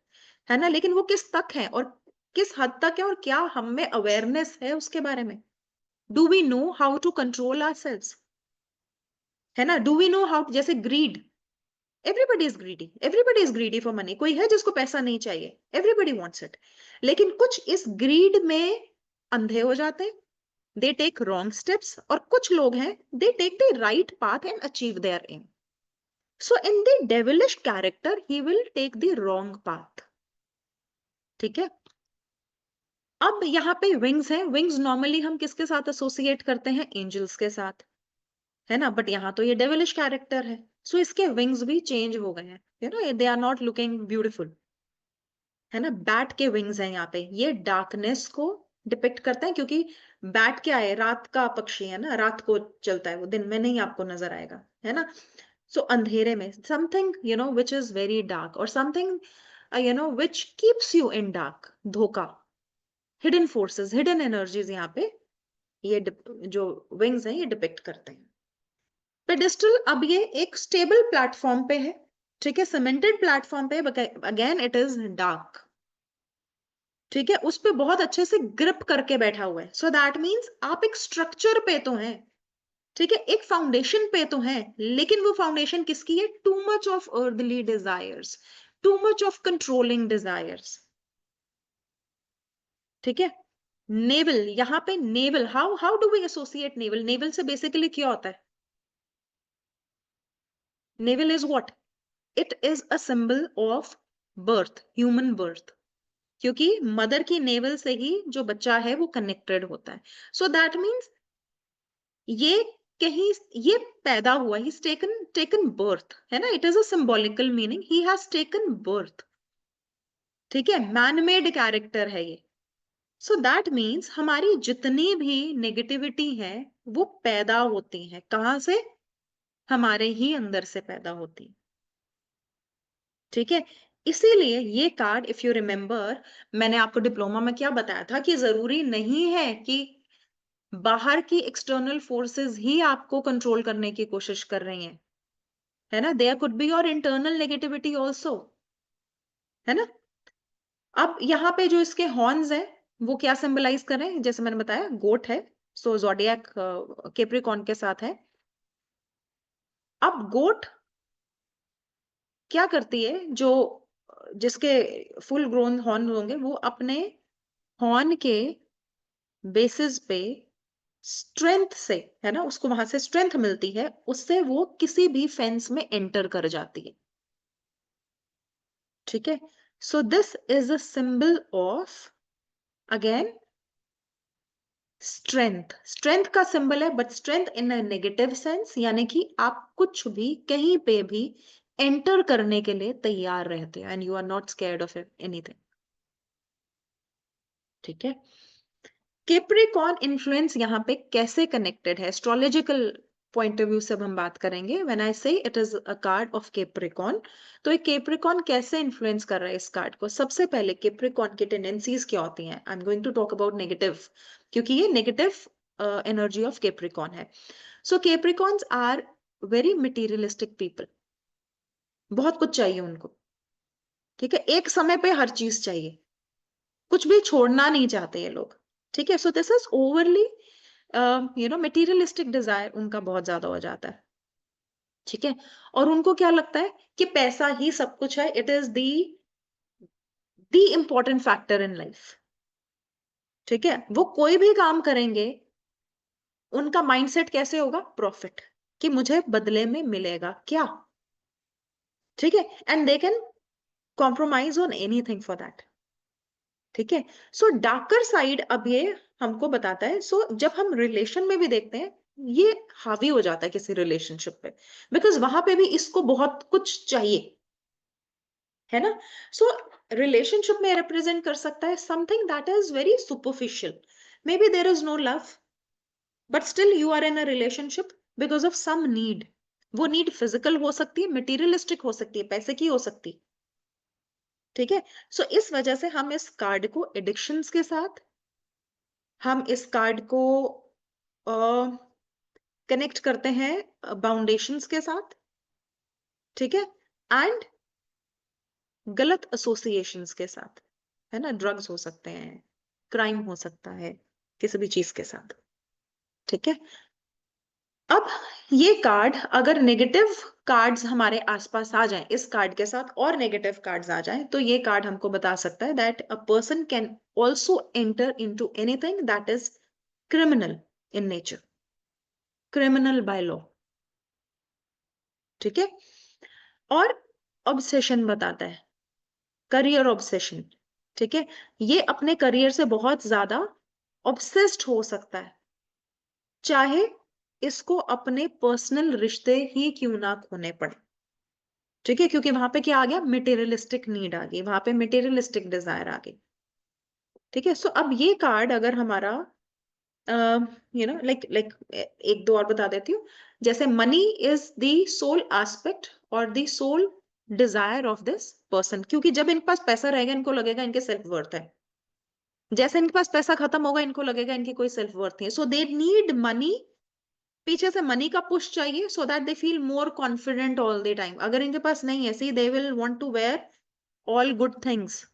है ना, लेकिन वो किस तक है और किस हद तक है, और क्या हम में अवेयरनेस है उसके बारे में। Do we know how to control ourselves, है ना, डू वी नो हाउ, जैसे greed, everybody is greedy for money, कोई है जिसको पैसा नहीं चाहिए, एवरीबडी वांट्स इट, लेकिन कुछ इस ग्रीड में अंधे हो जाते हैं, दे टेक रॉन्ग स्टेप्स, और कुछ लोग हैं they take the right path and achieve their aim. So in the devilish character he will take the wrong path. ठीक है, अब यहाँ पे विंग्स हैं, विंग्स नॉर्मली हम किसके साथ एसोसिएट करते हैं, एंजल्स के साथ, है ना, बट यहाँ तो ये डेविलिश कैरेक्टर है, सो इसके विंग्स भी चेंज हो गए हैं, you know, they are not looking beautiful, है ना। बैट के विंग्स हैं यहाँ पे, ये डार्कनेस को डिपिक्ट करते हैं, क्योंकि बैट क्या है, रात का पक्षी है ना, रात को चलता है, वो दिन में नहीं आपको नजर आएगा, है ना। सो अंधेरे में something, you know, which is very dark, और something you know which keeps you in dark, धोखा, हिडन फोर्सेस, हिडन एनर्जीज यहाँ पे ये जो विंग्स हैं ये डिपिक्ट करते हैं। पेडिस्टल, अब ये एक स्टेबल प्लेटफॉर्म पे है, ठीक है, सीमेंटेड प्लेटफॉर्म पे, अगेन इट इज डार्क, ठीक है, उस पे बहुत अच्छे से ग्रिप करके बैठा हुआ है, सो दैट मीन्स आप एक स्ट्रक्चर पे तो हैं, ठीक है, एक फाउंडेशन पे तो है, लेकिन वो फाउंडेशन किसकी है, too much of earthly desires, too much of controlling desires. ठीक है, नेवल, यहाँ पे navel, how do we associate navel, navel से बेसिकली क्या होता है, navel is what, it is a symbol of birth, human birth, क्योंकि मदर की नेवल से ही जो बच्चा है वो कनेक्टेड होता है, सो दैट मीन्स ये कहीं ये पैदा हुआ, ही टेकन बर्थ, है ना, it is a symbolical meaning, he has taken birth. ठीक है, मैन मेड कैरेक्टर है ये, सो दैट मीन्स हमारी जितनी भी नेगेटिविटी है वो पैदा होती है, कहाँ से, हमारे ही अंदर से पैदा होती है। ठीक है, इसीलिए ये कार्ड, इफ यू रिमेम्बर, मैंने आपको डिप्लोमा में क्या बताया था कि जरूरी नहीं है कि बाहर की एक्सटर्नल फोर्सेस ही आपको कंट्रोल करने की कोशिश कर रही हैं, है ना, there could be your internal negativity also, है ना। अब यहाँ पे जो इसके हॉर्न्स हैं वो क्या सिंबलाइज कर रहे हैं, जैसे मैंने बताया गोट है, सो ज़ोडिएक कैप्रिकॉर्न के साथ है। अब गोट क्या करती है, जो जिसके फुल ग्रोन हॉर्न होंगे वो अपने हॉर्न के बेसिस पे स्ट्रेंथ से, है ना, उसको वहां से स्ट्रेंथ मिलती है, उससे वो किसी भी फेंस में एंटर कर जाती है। ठीक है, so this is a symbol of, again, strength, strength का सिंबल है, but strength in a negative sense, यानी कि आप कुछ भी कहीं पे भी एंटर करने के लिए तैयार रहते हैं and you are not scared of anything. ठीक है, कैप्रिकॉर्न इन्फ्लुएंस यहाँ पे कैसे कनेक्टेड है एस्ट्रोलॉजिकल पॉइंट ऑफ व्यू से, अब हम बात करेंगे। व्हेन आई से it is a card of Capricorn, तो एक कैप्रिकॉर्न कैसे इन्फ्लुएंस कर रहा है इस कार्ड को। सबसे पहले कैप्रिकॉर्न की टेंडेंसीज क्या होती हैं, I am going to talk about negative, क्योंकि ये नेगेटिव एनर्जी ऑफ कैप्रिकॉर्न है। So Capricorns are very materialistic people, बहुत कुछ चाहिए उनको। ठीक है, एक समय पे हर चीज चाहिए, कुछ भी छोड़ना नहीं चाहते ये लोग। ठीक है, so this is overly materialistic desire उनका बहुत ज्यादा हो जाता है। ठीक है, और उनको क्या लगता है कि पैसा ही सब कुछ है, it is the important factor in life. ठीक है, वो कोई भी काम करेंगे, उनका माइंडसेट कैसे होगा, प्रॉफिट, कि मुझे बदले में मिलेगा क्या। ठीक है, and they can compromise on anything for that. ठीक है, सो डार्कर साइड अब ये हमको बताता है। सो जब हम रिलेशन में भी देखते हैं, ये हावी हो जाता है किसी रिलेशनशिप पे, बिकॉज वहां पे भी इसको बहुत कुछ चाहिए, है ना। सो रिलेशनशिप में रिप्रेजेंट कर सकता है something that is very superficial, maybe there is no love, but still you are in a relationship because of some need. वो नीड फिजिकल हो सकती है, मटीरियलिस्टिक हो सकती है, पैसे की हो सकती है। ठीक है, सो इस वजह से हम इस कार्ड को एडिक्शंस के साथ, हम इस कार्ड को कनेक्ट करते हैं बाउंडेशंस के साथ। ठीक है, एंड गलत एसोसिएशंस के साथ, है ना, ड्रग्स हो सकते हैं, क्राइम हो सकता है, किसी भी चीज के साथ। ठीक है, अब ये कार्ड अगर नेगेटिव कार्ड्स हमारे आसपास आ जाएं, इस कार्ड के साथ और नेगेटिव कार्ड्स आ जाएं, तो ये कार्ड हमको बता सकता है that a person can also enter into anything that is criminal in nature, criminal by law. ठीक है, और ऑब्सेशन बताता है, करियर ऑब्सेशन। ठीक है, ये अपने करियर से बहुत ज्यादा ऑब्सेस्ड हो सकता है, चाहे इसको अपने पर्सनल रिश्ते ही क्यों ना खोने पड़े। ठीक है, क्योंकि वहां पे क्या आ गया, मटेरियलिस्टिक नीड आ गई, वहां पे मटेरियलिस्टिक डिजायर आ गई। ठीक है, सो अब ये कार्ड अगर हमारा लाइक एक दो और बता देती हूँ। जैसे money is the sole aspect और the sole desire of this person, क्योंकि जब इनके पास पैसा रहेगा इनको लगेगा इनके सेल्फ वर्थ है, जैसे इनके पास पैसा खत्म होगा इनको लगेगा इनकी कोई सेल्फ वर्थ नहीं है। सो दे नीड मनी, पीछे से मनी का पुश चाहिए so that they feel more confident all the time. अगर इनके पास नहीं है, see they will want to wear all good things.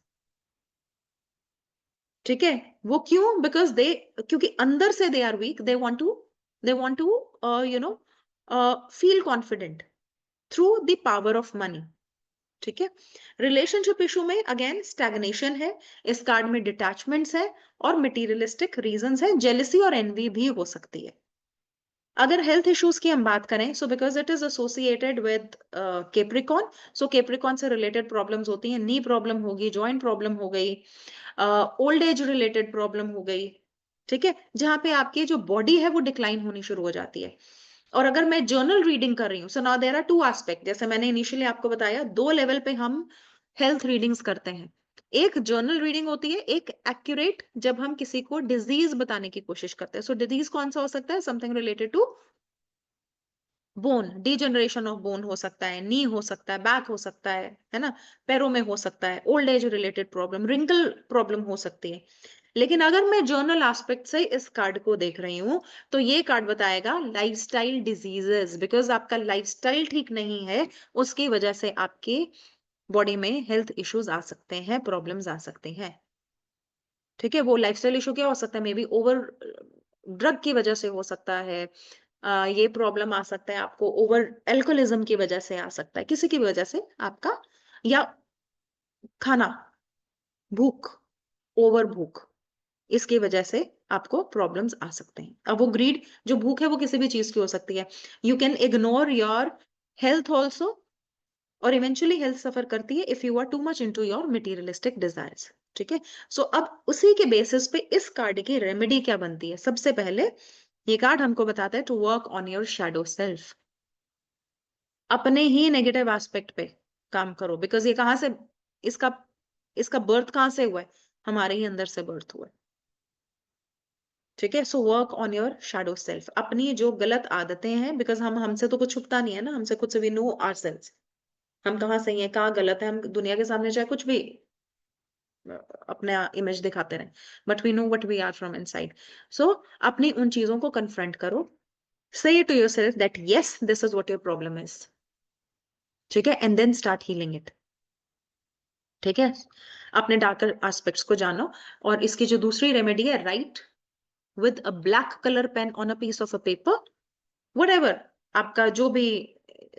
ठीक है, वो क्यों, बिकॉज दे, क्योंकि अंदर से they are weak, they want to you know feel confident through the power of money. ठीक है, रिलेशनशिप इशू में अगेन स्टैग्नेशन है, इस कार्ड में डिटैचमेंट्स है और मटेरियलिस्टिक रीजंस है, जेलसी और एनवी भी हो सकती है। अगर हेल्थ इश्यूज की हम बात करें, so because it is associated with Capricorn, so Capricorn से रिलेटेड प्रॉब्लम्स होती हैं, नी प्रॉब्लम होगी, जॉइंट प्रॉब्लम हो गई, ओल्ड एज रिलेटेड प्रॉब्लम हो गई। ठीक है, जहां पे आपकी जो बॉडी है वो डिक्लाइन होनी शुरू हो जाती है। और अगर मैं जर्नल रीडिंग कर रही हूँ, so now there are two aspect, जैसे मैंने इनिशियली आपको बताया, दो लेवल पे हम हेल्थ रीडिंग्स करते हैं। एक जर्नल रीडिंग होती है, एक एक्यूरेट, जब हम किसी को डिजीज बताने की कोशिश करते हैं। सो डिजीज कौन सा हो सकता है, something related to bone, degeneration of bone हो सकता है, नी हो सकता है, बैक हो सकता है ना, पैरों में हो सकता है, old age related problem, wrinkle problem हो सकती है। लेकिन अगर मैं जर्नल एस्पेक्ट से इस कार्ड को देख रही हूँ, तो ये कार्ड बताएगा लाइफस्टाइल डिजीजेस, बिकॉज आपका लाइफस्टाइल ठीक नहीं है, उसकी वजह से आपके बॉडी में हेल्थ इश्यूज आ सकते हैं, प्रॉब्लम्स आ सकते हैं। ठीक है, वो लाइफस्टाइल इशू क्या हो सकता है, मे बी ओवर ड्रग की वजह से हो सकता है, ये प्रॉब्लम आ सकता है आपको ओवर एल्कोहलिज्म की वजह से आ सकता है, किसी की भी वजह से आपका, या खाना, भूख, ओवर भूख, इसकी वजह से आपको प्रॉब्लम्स आ सकते हैं। अब वो ग्रीड, जो भूख है वो किसी भी चीज की हो सकती है, you can ignore your health also और इवेंचुअली हेल्थ सफर करती है if you are too much into your materialistic desires. ठीक है, सो अब उसी के बेसिस पे इस कार्ड की रेमेडी क्या बनती है? सबसे पहले ये कार्ड हमको बताता है to work on your shadow self. अपने ही नेगेटिव एस्पेक्ट पे काम करो, बिकॉज ये कहाँ से, इसका इसका बर्थ कहाँ से हुआ है? हमारे ही अंदर से बर्थ हुआ है। ठीक है, so work on your shadow self. अपनी जो गलत आदतें हैं, बिकॉज हमसे तो कुछ छुपता नहीं है ना, हमसे खुद से वी नो आवरसेल्व्स, हम कहाँ सही है कहाँ गलत है। हम दुनिया के सामने चाहे कुछ भी अपने इमेज दिखाते रहे, but we know what we are from inside. So अपनी उन चीजों को कन्फ्रंट करो, say to yourself that yes this is what your problem is. ठीक है, and then start healing it. ठीक है, अपने डार्कर एस्पेक्ट्स को जानो। और इसकी जो दूसरी रेमेडी है, write with a black colour pen on a piece of a paper, whatever आपका जो भी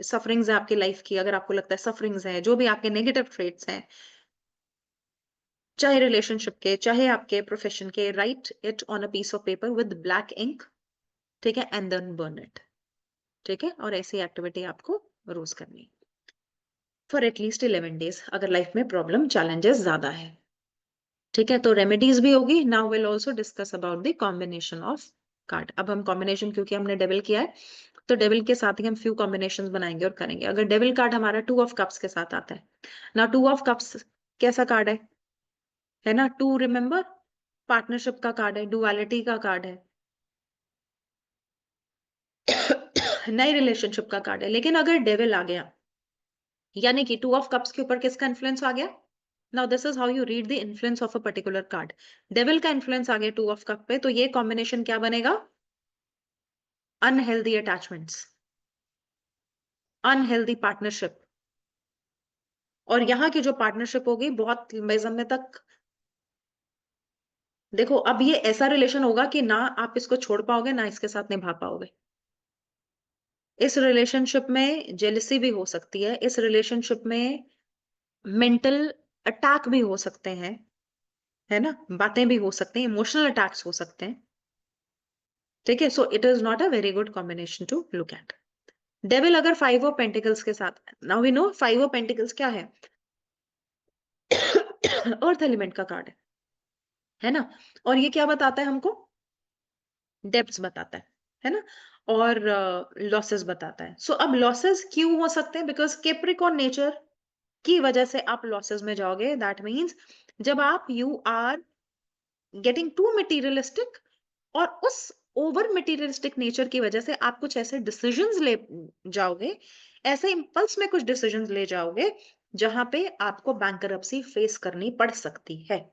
सफरिंग्स है आपकी लाइफ की, अगर आपको लगता है सफरिंग्स है, जो भी आपके नेगेटिव ट्रेट्स हैं, चाहे रिलेशनशिप के चाहे आपके प्रोफेशन के, write it on a piece of paper with black ink. ठीक है, एंड देन बर्न इट। ठीक है, और ऐसी एक्टिविटी आपको रोज करनी है फॉर एटलीस्ट 11 डेज, अगर लाइफ में प्रॉब्लम चैलेंजेस ज्यादा है। ठीक है, तो रेमेडीज भी होगी। Now will also discuss about the combination of card. अब हम कॉम्बिनेशन, क्योंकि हमने डेविल किया है, तो डेविल के साथ ही हम फ्यू कॉम्बिनेशंस बनाएंगे और करेंगे। अगर डेविल कार्ड हमारा 2 ऑफ कप्स के साथ आता है ना, 2 ऑफ कप्स कैसा कार्ड है ना, 2 रिमेंबर पार्टनरशिप का कार्ड है, डुअलिटी का कार्ड है, नई रिलेशनशिप का कार्ड है। लेकिन अगर डेविल आ गया, यानी कि 2 ऑफ कप्स के ऊपर किसका इन्फ्लुएंस आ गया? Now this is how you read the influence of a particular card. Devil का इन्फ्लुएंस आ गया 2 ऑफ कप पे, तो ये कॉम्बिनेशन क्या बनेगा? Unhealthy attachments, unhealthy partnership. और यहाँ की जो पार्टनरशिप होगी बहुत लंबे समय तक, देखो अब ये ऐसा रिलेशन होगा कि ना आप इसको छोड़ पाओगे ना इसके साथ निभा पाओगे। इस रिलेशनशिप में जेलसी भी हो सकती है, इस रिलेशनशिप में मेंटल अटैक भी हो सकते हैं, है ना, बातें भी हो सकती हैं, इमोशनल अटैक्स हो सकते हैं। ठीक है, so it is not a very good combination to look at. Devil अगर 5 ऑफ पेंटिकल्स के साथ, now we know 5 of pentacles क्या है? अर्थ एलिमेंट का कार्ड है ना, और ये क्या बताता है हमको? डेब्ट्स बताता है ना, और लॉसेस बताता है। सो अब लॉसेस क्यों हो सकते हैं? बिकॉज कैप्रिकॉर्न नेचर की वजह से आप लॉसेस में जाओगे। दैट मीन्स जब आप you are getting too materialistic, और उस ओवर मटीरियलिस्टिक नेचर की वजह से आप कुछ ऐसे डिसीजंस ले जाओगे, ऐसे इंपल्स में कुछ डिसीजंस ले जाओगे जहां पे आपको बैंकरप्सी फेस करनी पड़ सकती है।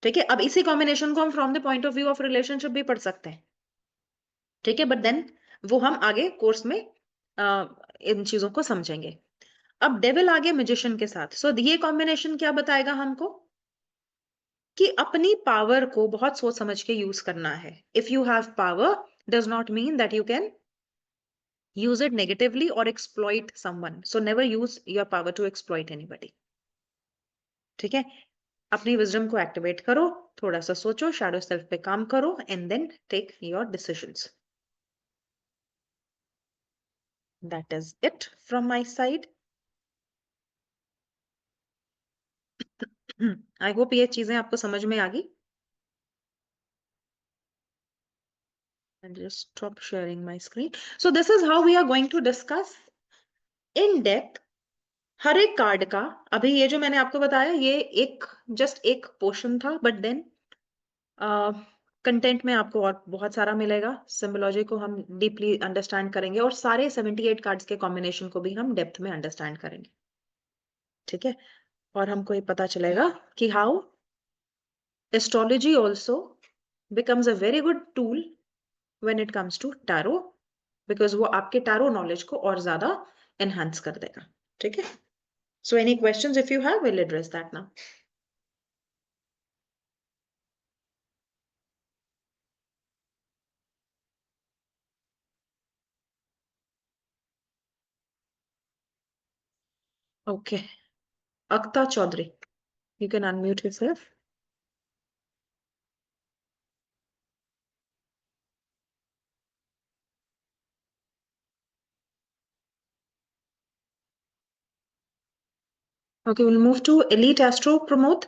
ठीक है, अब इसी कॉम्बिनेशन को हम from the point of view of relationship भी पढ़ सकते हैं। ठीक है, बट देन वो हम आगे कोर्स में इन चीजों को समझेंगे। अब डेविल आगे मैजिशियन के साथ, सो ये कॉम्बिनेशन क्या बताएगा हमको? कि अपनी पावर को बहुत सोच समझ के यूज करना है। If you have power does not mean that you can use it negatively or exploit someone. So never use your power to exploit anybody. ठीक है, अपनी विजडम को एक्टिवेट करो, थोड़ा सा सोचो, शैडो सेल्फ पे काम करो, and then take your decisions. That is it from my side. I hope ये चीजें आपको समझ में आ गई। I'll just stop sharing my screen. So this is how we are going to discuss in depth हर एक कार्ड का। अभी ये जो मैंने आपको बताया ये एक जस्ट एक पोर्शन था, बट देन कंटेंट में आपको और बहुत सारा मिलेगा। सिंबोलॉजी को हम डीपली अंडरस्टैंड करेंगे और सारे 78 कार्ड्स के कॉम्बिनेशन को भी हम डेप्थ में अंडरस्टैंड करेंगे। ठीक है, और हमको ये पता चलेगा कि how astrology also becomes a very good tool when it comes to tarot, because वो आपके टैरो नॉलेज को और ज्यादा एनहांस कर देगा। ठीक है, so any questions if you have, will address that now. Okay, Akhta Chaudhary, you can unmute yourself. Okay, we'll move to Elite Astro, Pramod.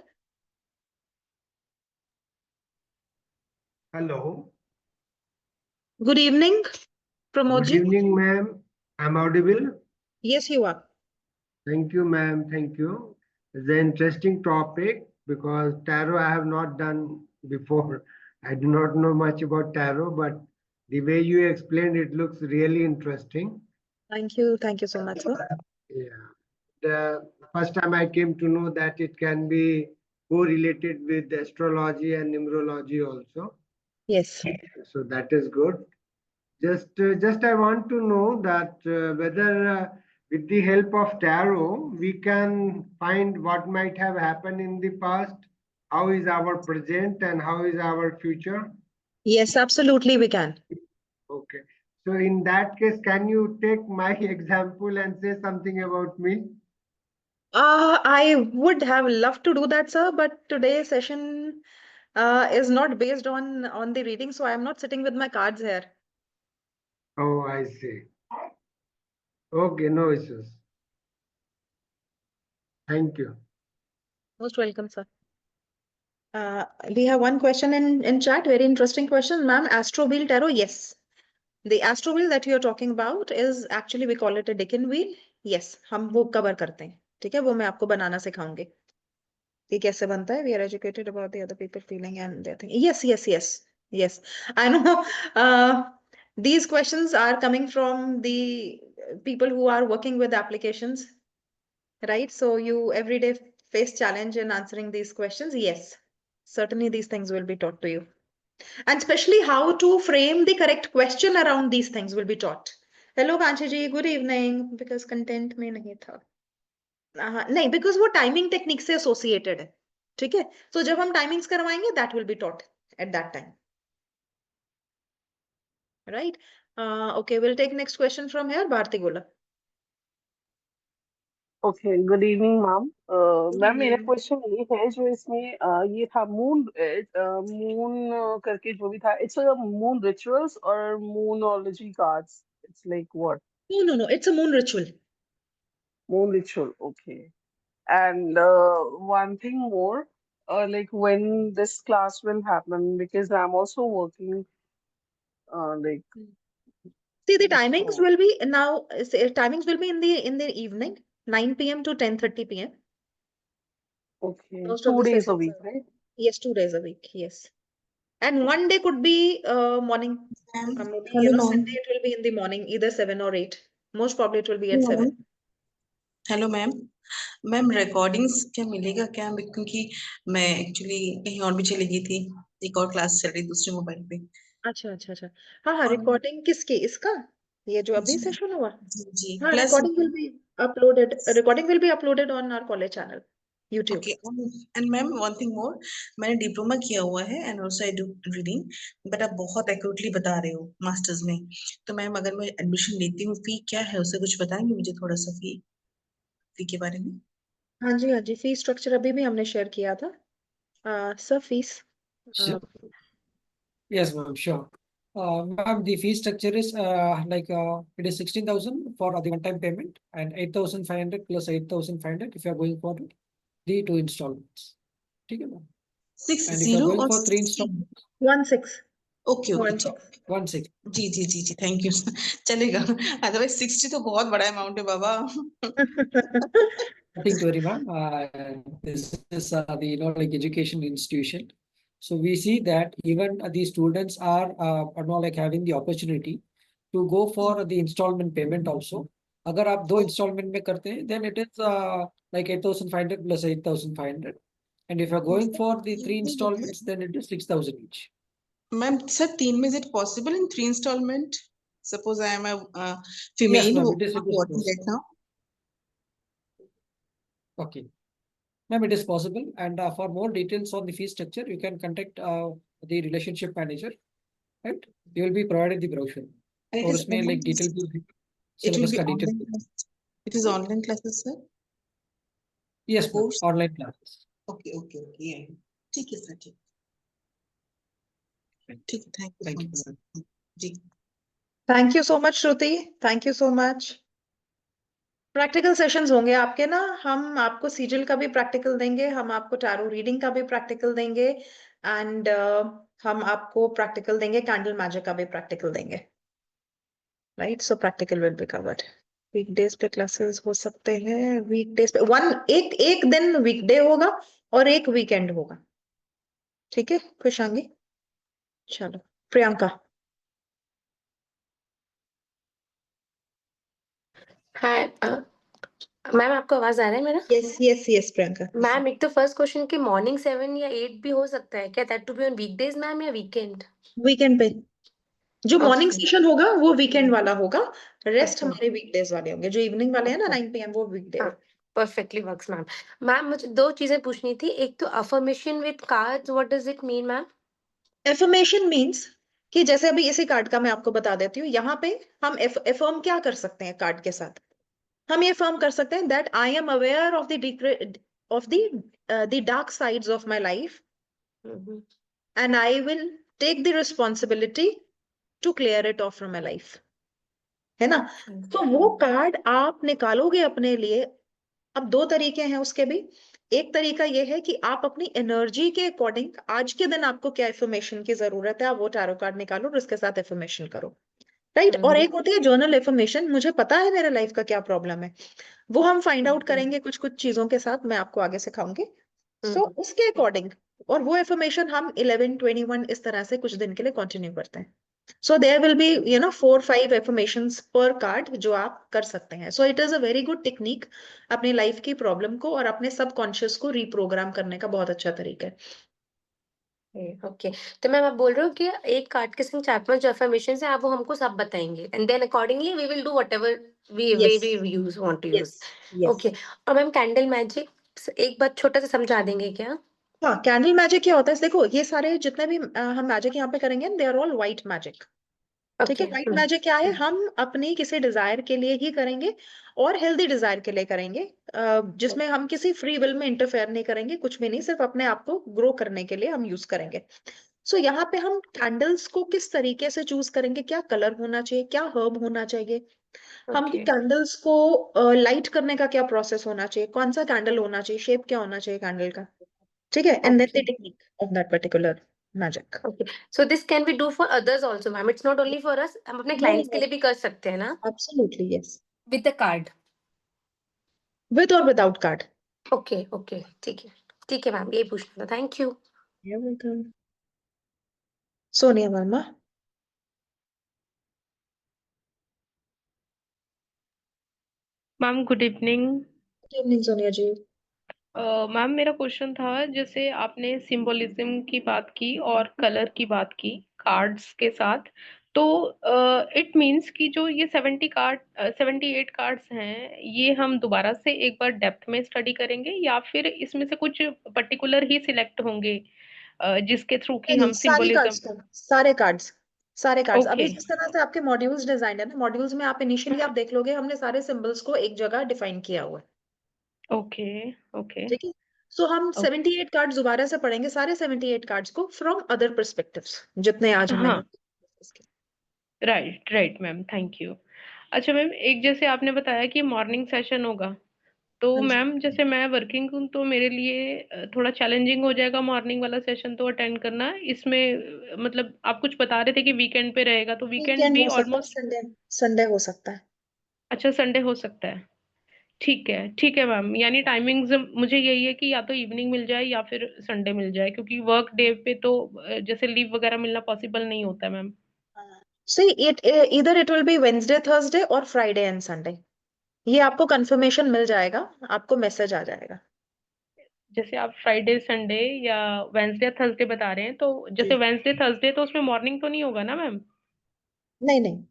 Hello. Good evening, Pramod Good ji. evening, ma'am. I'm audible. Yes, you are. Thank you, ma'am. Thank you. It's an interesting topic because tarot I have not done before. I do not know much about tarot, but the way you explained it looks really interesting. Thank you. Thank you so much, sir. Yeah. The first time I came to know that it can be correlated with astrology and numerology also. Yes. So that is good. Just I want to know that whether with the help of tarot, we can find what might have happened in the past, how is our present and how is our future. Yes, absolutely, we can. Okay. So in that case, can you take my example and say something about me? I would have loved to do that, sir, but today's session is not based on the reading, so I'm not sitting with my cards here. Oh, I see. Okay, no issues. Thank you. Most welcome, sir. We have one question in chat, very interesting question. Ma'am, Astro Wheel Tarot, yes. The Astro Wheel that you're talking about is actually, we call it a Decan Wheel. Yes, हम वो cover करते हैं. ठीक है, वो मैं आपको बनाना सिखाऊंगी. कि कैसे बनता है. We are educated about the other people feeling and their thing. Yes, yes, yes, yes. I know. These questions are coming from the people who are working with applications, right? So you every day face challenge in answering these questions. Yes, certainly these things will be taught to you. And especially how to frame the correct question around these things will be taught. Hello Kanchi ji, good evening. Because content में नहीं था. नहीं, because वो timing technique से associated है. ठीक है, तो जब हम टाइमिंग्स करवाएंगे that will be taught at that time. Right. Okay, will take next question from here. Bharti Gola. Okay, good evening ma'am. Ma'am मेरा evening. क्वेश्चन ये है, जो इसमें ये था मून करके जो भी था, इट्स मून रिचुअल्स और moonology cards, it's like what? No, no, no, it's a moon ritual. Moon ritual, okay. And one thing more, like when this class will happen, because I'm also working, like See, the timings so. will be now. Timings will be in the evening, 9 p.m. to 10:30 p.m. Okay, Most of 2 the days a sessions week, are. right? Yes, 2 days a week. Yes, and one day could be morning. Maybe Hello, ma'am. Sunday it will be in the morning, either 7 or 8. Most probably it will be at Hello, 7. Hello ma'am. Ma'am recordings क्या मिलेगा क्या? क्योंकि मैं actually कहीं और भी चली गई थी, एक और क्लास चल रही दूसरे मोबाइल पे. अच्छा अच्छा अच्छा. हाँ हाँ, और रिकॉर्डिंग किसकी? इसका? ये जो अभी जी सेशन हुआ? जी हाँ, plus recording will be uploaded on our college channel, YouTube. Okay. And ma'am one thing more, मैंने डिप्लोमा किया हुआ है and also I do reading, but आप बहुत एक्यूरेटली बता रहे हो मास्टर्स में. तो मैम अगर मैं एडमिशन लेती हूँ, फी क्या है उससे कुछ बताएंगे मुझे थोड़ा सा फी के बारे में? हाँ जी, फीस स्ट्रक्चर अभी भी हमने शेयर किया था. Sir fees. Sure. Yes, ma'am, sure. Ma'am, the fee structure is it is 16,000 for the one-time payment and 8,500 plus 8,500 if you are going for the 2 installments. ठीक है, ma'am. And if you are 60 going और for 3 16. installments, 1/6. Okay okay 1/6. 1/6. जी जी जी जी, thank you. चलेगा. Otherwise 60 तो बहुत बड़ा अमाउंट है बाबा. Nothing to worry, ma'am. This is the like education institution. So we see that even the students are like having the opportunity to go for the installment payment also. अगर आप 2 installment में करते हैं, then it is like 8,500 plus 8,500. And if you're going for the 3 installments, then it is 6,000 each. Ma'am sir 3 में is it possible in 3 installment? Suppose I am a Yes, female ma'am, it is working possible. Right now. Okay. Ma'am, it is possible. And for more details on the fee structure, you can contact the relationship manager, right? You will be provided the brochure. And और उसमें like detail it will syllabus be का detail. Online. It is online classes sir? Yes, ma'am. Course? Online classes. Okay okay okay. ठीक है sir, ठीक ठीक है. Thank you Thank so you, much ma'am. जी. Thank you so much, Shruti. Thank you so much. Practical sessions होंगे आपके ना, हम आपको सीजल का भी प्रैक्टिकल देंगे, हम आपको टैरो रीडिंग का भी प्रैक्टिकल देंगे, एंड हम आपको प्रैक्टिकल देंगे, कैंडल मैजिक का भी प्रैक्टिकल देंगे, right? So practical will be covered. Weekdays पे क्लासेस हो सकते हैं, वीकडेज पे एक एक दिन वीकडे होगा और एक वीकेंड होगा, ठीक है खुशांगी? चलो प्रियंका। हाय मैम, आपको आवाज आ रहा है मेरा? Yes yes yes Priyanka. Ma'am, एक तो फर्स्ट क्वेश्चन कि मॉर्निंग 7 या 8 भी हो सकता है क्या? That to be on weekdays ma'am या वीकेंड? वीकेंड पे जो मॉर्निंग ओके। सेशन होगा वो वीकेंड वाला होगा, रेस्ट अच्छा। हमारे वीकडेज वाले होंगे। जो इवनिंग वाले हैं ना अच्छा। 9 PM वो वीकडे हाँ, होगा। Perfectly works ma'am. मैम, मुझे दो चीजें पूछनी थी। एक तो affirmation with cards, what does it mean ma'am? Affirmation means कि जैसे अभी इसी कार्ड का मैं आपको बता देती हूँ, यहाँ पे हम एफर्म क्या कर सकते हैं कार्ड के साथ? हम ये फर्म कर सकते हैं that I am aware of the dark sides of my life and I will take the responsibility to clear it off from my life, है ना? तो वो कार्ड आप निकालोगे अपने लिए। अब दो तरीके हैं उसके भी। एक तरीका ये है कि आप अपनी एनर्जी के अकॉर्डिंग आज के दिन आपको क्या इन्फॉर्मेशन की जरूरत है, आप वो टैरो कार्ड निकालो और उसके साथ इन्फॉर्मेशन करो, राइट? और एक होती है जर्नल इन्फॉर्मेशन, मुझे पता है मेरे लाइफ का क्या प्रॉब्लम है, वो हम फाइंड आउट करेंगे कुछ कुछ चीजों के साथ, मैं आपको आगे सिखाऊंगी। सो उसके अकॉर्डिंग, और वो इन्फॉर्मेशन हम 11, 21 इस तरह से कुछ दिन के लिए कंटिन्यू करते हैं। So there will be 4-5 affirmations पर कार्ड जो आप कर सकते हैं। So it is a very good technique अपनी लाइफ की प्रॉब्लम को और अपने सबकॉन्शियस को रिप्रोग्राम करने का बहुत अच्छा तरीका है। ओके। तो मैम, आप बोल रहे हो कि एक कार्ड के संग 4-5 जो अफर्मेशंस है, आप वो हमको सब बताएंगे and then accordingly we will do whatever we way yes we use want to use. Yes yes. Okay. और मैम, कैंडल मैजिक एक बार छोटा सा समझा देंगे क्या? हाँ, कैंडल मैजिक क्या होता है? देखो ये सारे जितने भी हम मैजिक यहाँ पे करेंगे, they are all white magic. ठीक ओके। है, व्हाइट मैजिक क्या है? हम अपनी किसी डिजायर के लिए ही करेंगे और हेल्दी डिजायर के लिए करेंगे, जिसमें हम किसी फ्री विल में इंटरफेयर नहीं करेंगे, कुछ भी नहीं, सिर्फ अपने आप को ग्रो करने के लिए हम यूज करेंगे। सो यहाँ पे हम कैंडल्स को किस तरीके से चूज करेंगे, क्या कलर होना चाहिए, क्या हर्ब होना चाहिए, हमको ओके। कैंडल्स को लाइट करने का क्या प्रोसेस होना चाहिए, कौन सा कैंडल होना चाहिए, शेप क्या होना चाहिए कैंडल का, ठीक है, and then the okay. Technique of that particular magic. Okay. So this can be do for others also ma'am, it's not only for us, हम अपने नो क्लाइंट्स के नो, लिए भी कर सकते हैं ना? Absolutely yes, with the card. With और विदाउट कार्ड। ओके। ओके, ठीक है। ठीक है मैम, यही पूछना था। Thank you. You're welcome. Sonia Verma. Ma'am good evening. Good evening Sonia ji. Ma'am मेरा क्वेश्चन था, जैसे आपने सिंबोलिज्म की बात की और कलर की बात की कार्ड्स के साथ, तो इट मींस कि जो ये 78 कार्ड्स हैं, ये हम दोबारा से एक बार डेप्थ में स्टडी करेंगे या फिर इसमें से कुछ पर्टिकुलर ही सिलेक्ट होंगे जिसके थ्रू कि नहीं नहीं, हम सारी कार्ड्स सिंबोलिज्म। को, सारे कार्ड्स, सारे कार्ड्स। अभी ओके। जिस तरह से आपके मॉड्यूल्स डिजाइन है ना, मॉड्यूल्स में आप इनिशियली आप देख लोगे हमने सारे सिंबल्स को एक जगह डिफाइन किया हुआ है, ओके। ओके। ठीक है? सो हम 78 कार्ड्स दोबारा से पढ़ेंगे, सारे 78 कार्ड्स को फ्रॉम अदर पर्सपेक्टिव्स, जितने आज हमने हाँ, right right ma'am, thank you. अच्छा मैम, एक जैसे आपने बताया कि मॉर्निंग सेशन होगा, तो हाँ जी। मैम जैसे मैं वर्किंग हूँ तो मेरे लिए थोड़ा चैलेंजिंग हो जाएगा मॉर्निंग वाला सेशन तो अटेंड करना इसमें। मतलब आप कुछ बता रहे थे कि वीकेंड पे रहेगा, तो वीकेंड वीकेंड भी हो सकता है, ऑलमोस्ट। संडे, संडे हो सकता है। अच्छा, संडे हो सकता है। ठीक है मैम, यानी टाइमिंग्स मुझे यही है कि या तो इवनिंग मिल जाए या फिर संडे मिल जाए, क्योंकि वर्क डे पे तो जैसे लीव वगैरह मिलना पॉसिबल नहीं होता है मैम। सी इट इधर it will be Wednesday, Thursday और फ्राइडे एंड संडे। ये आपको कंफर्मेशन मिल जाएगा, आपको मैसेज आ जाएगा। जैसे आप फ्राइडे संडे या वेंसडे थर्सडे बता रहे हैं, तो जैसे जी, वेंसडे थर्सडे तो उसमें मॉर्निंग तो नहीं होगा ना मैम? नहीं नहीं,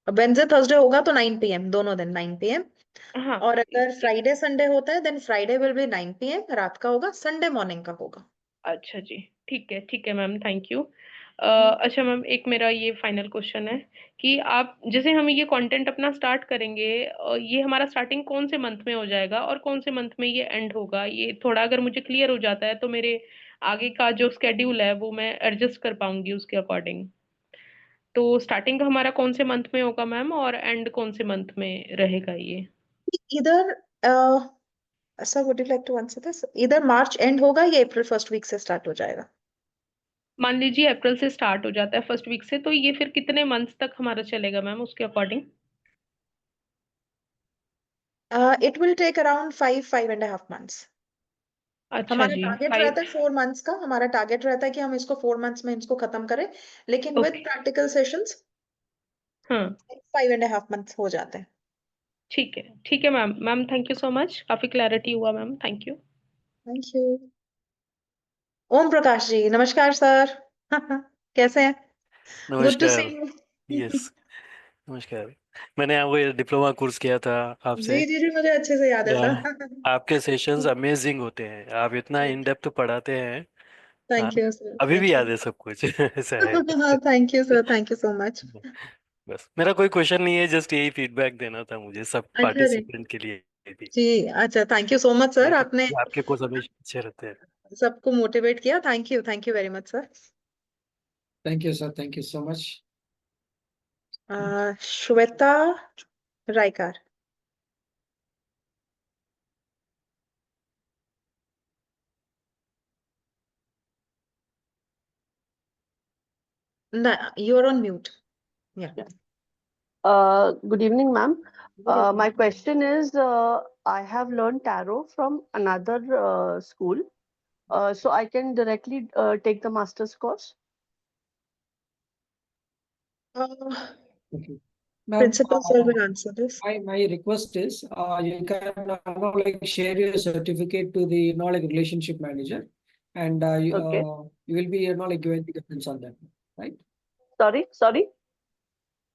अब वेंसडे थर्सडे होगा तो 9 PM, दोनों दिन 9 PM। हाँ। और अगर फ्राइडे संडे होता है then Friday will be 9 PM रात का होगा, संडे मॉर्निंग का होगा। अच्छा जी, ठीक है मैम, थैंक यू। अच्छा मैम, एक मेरा ये फाइनल क्वेश्चन है कि आप जैसे हम ये कंटेंट अपना स्टार्ट करेंगे, ये हमारा स्टार्टिंग कौन से मंथ में हो जाएगा और कौन से मंथ में ये एंड होगा, ये थोड़ा अगर मुझे क्लियर हो जाता है तो मेरे आगे का जो स्केड्यूल है वो मैं एडजस्ट कर पाऊंगी उसके अकॉर्डिंग। तो स्टार्टिंग हमारा कौन से मंथ में होगा मैम और एंड कौन से मंथ में रहेगा ये? इधर sir would you like to answer this? इधर मार्च एंड होगा या अप्रैल फर्स्ट वीक से स्टार्ट हो जाएगा? मान लीजिए अप्रैल से स्टार्ट हो जाता है फर्स्ट वीक से, तो ये फिर कितने मंथ्स तक हमारा चलेगा मैम उसके according? It will take around 5.5 months. अच्छा हमारा जी, टारगेट 5। रहता है 4 months का, हमारा टारगेट रहता है कि हम इसको 4 months में इसको खत्म करें, लेकिन विद ओके। प्रैक्टिकल सेशंस हाँ 5.5 months हो जाते हैं। ठीक है ma'am. Ma'am thank you so much, काफी क्लैरिटी हुआ ma'am, thank you. Thank you. Om Prakash ji, नमस्कार सर। कैसे हैं? गुड टू सी नमस्कार। यू। यस, नमस्कार। मैंने आपको ये डिप्लोमा कोर्स किया था जी आपसे। जी जी, मुझे अच्छे से याद है सर। आपके सेशंस अमेजिंग होते हैं, आप इतना इन डेप्थ पढ़ाते हैं। हाँ, थैंक यू सर, अभी भी थैंक याद यू। है सब कुछ। ऐसा है। Thank you sir, thank you so much. बस मेरा कोई क्वेश्चन नहीं है, जस्ट यही फीडबैक देना था मुझे सब अच्छा जी पार्टिसिपेंट के लिए भी। जी, अच्छा, thank you so much sir, आपने आपके कोर्स हमेशा अच्छे रहते हैं। सबको मोटिवेट किया। Thank you very much sir. Thank you, sir. Thank you so much. Shweta Raikar. You are on mute. Yeah. Good evening, ma'am. Good evening. My question is, I have learned tarot from another school, so I can directly take the master's course. Uh, Okay. Ma'am, Principal sir will answer this. my request is, you can like share your certificate to the like relationship manager, and Okay. you will be like giving the guidance on that, right? Sorry.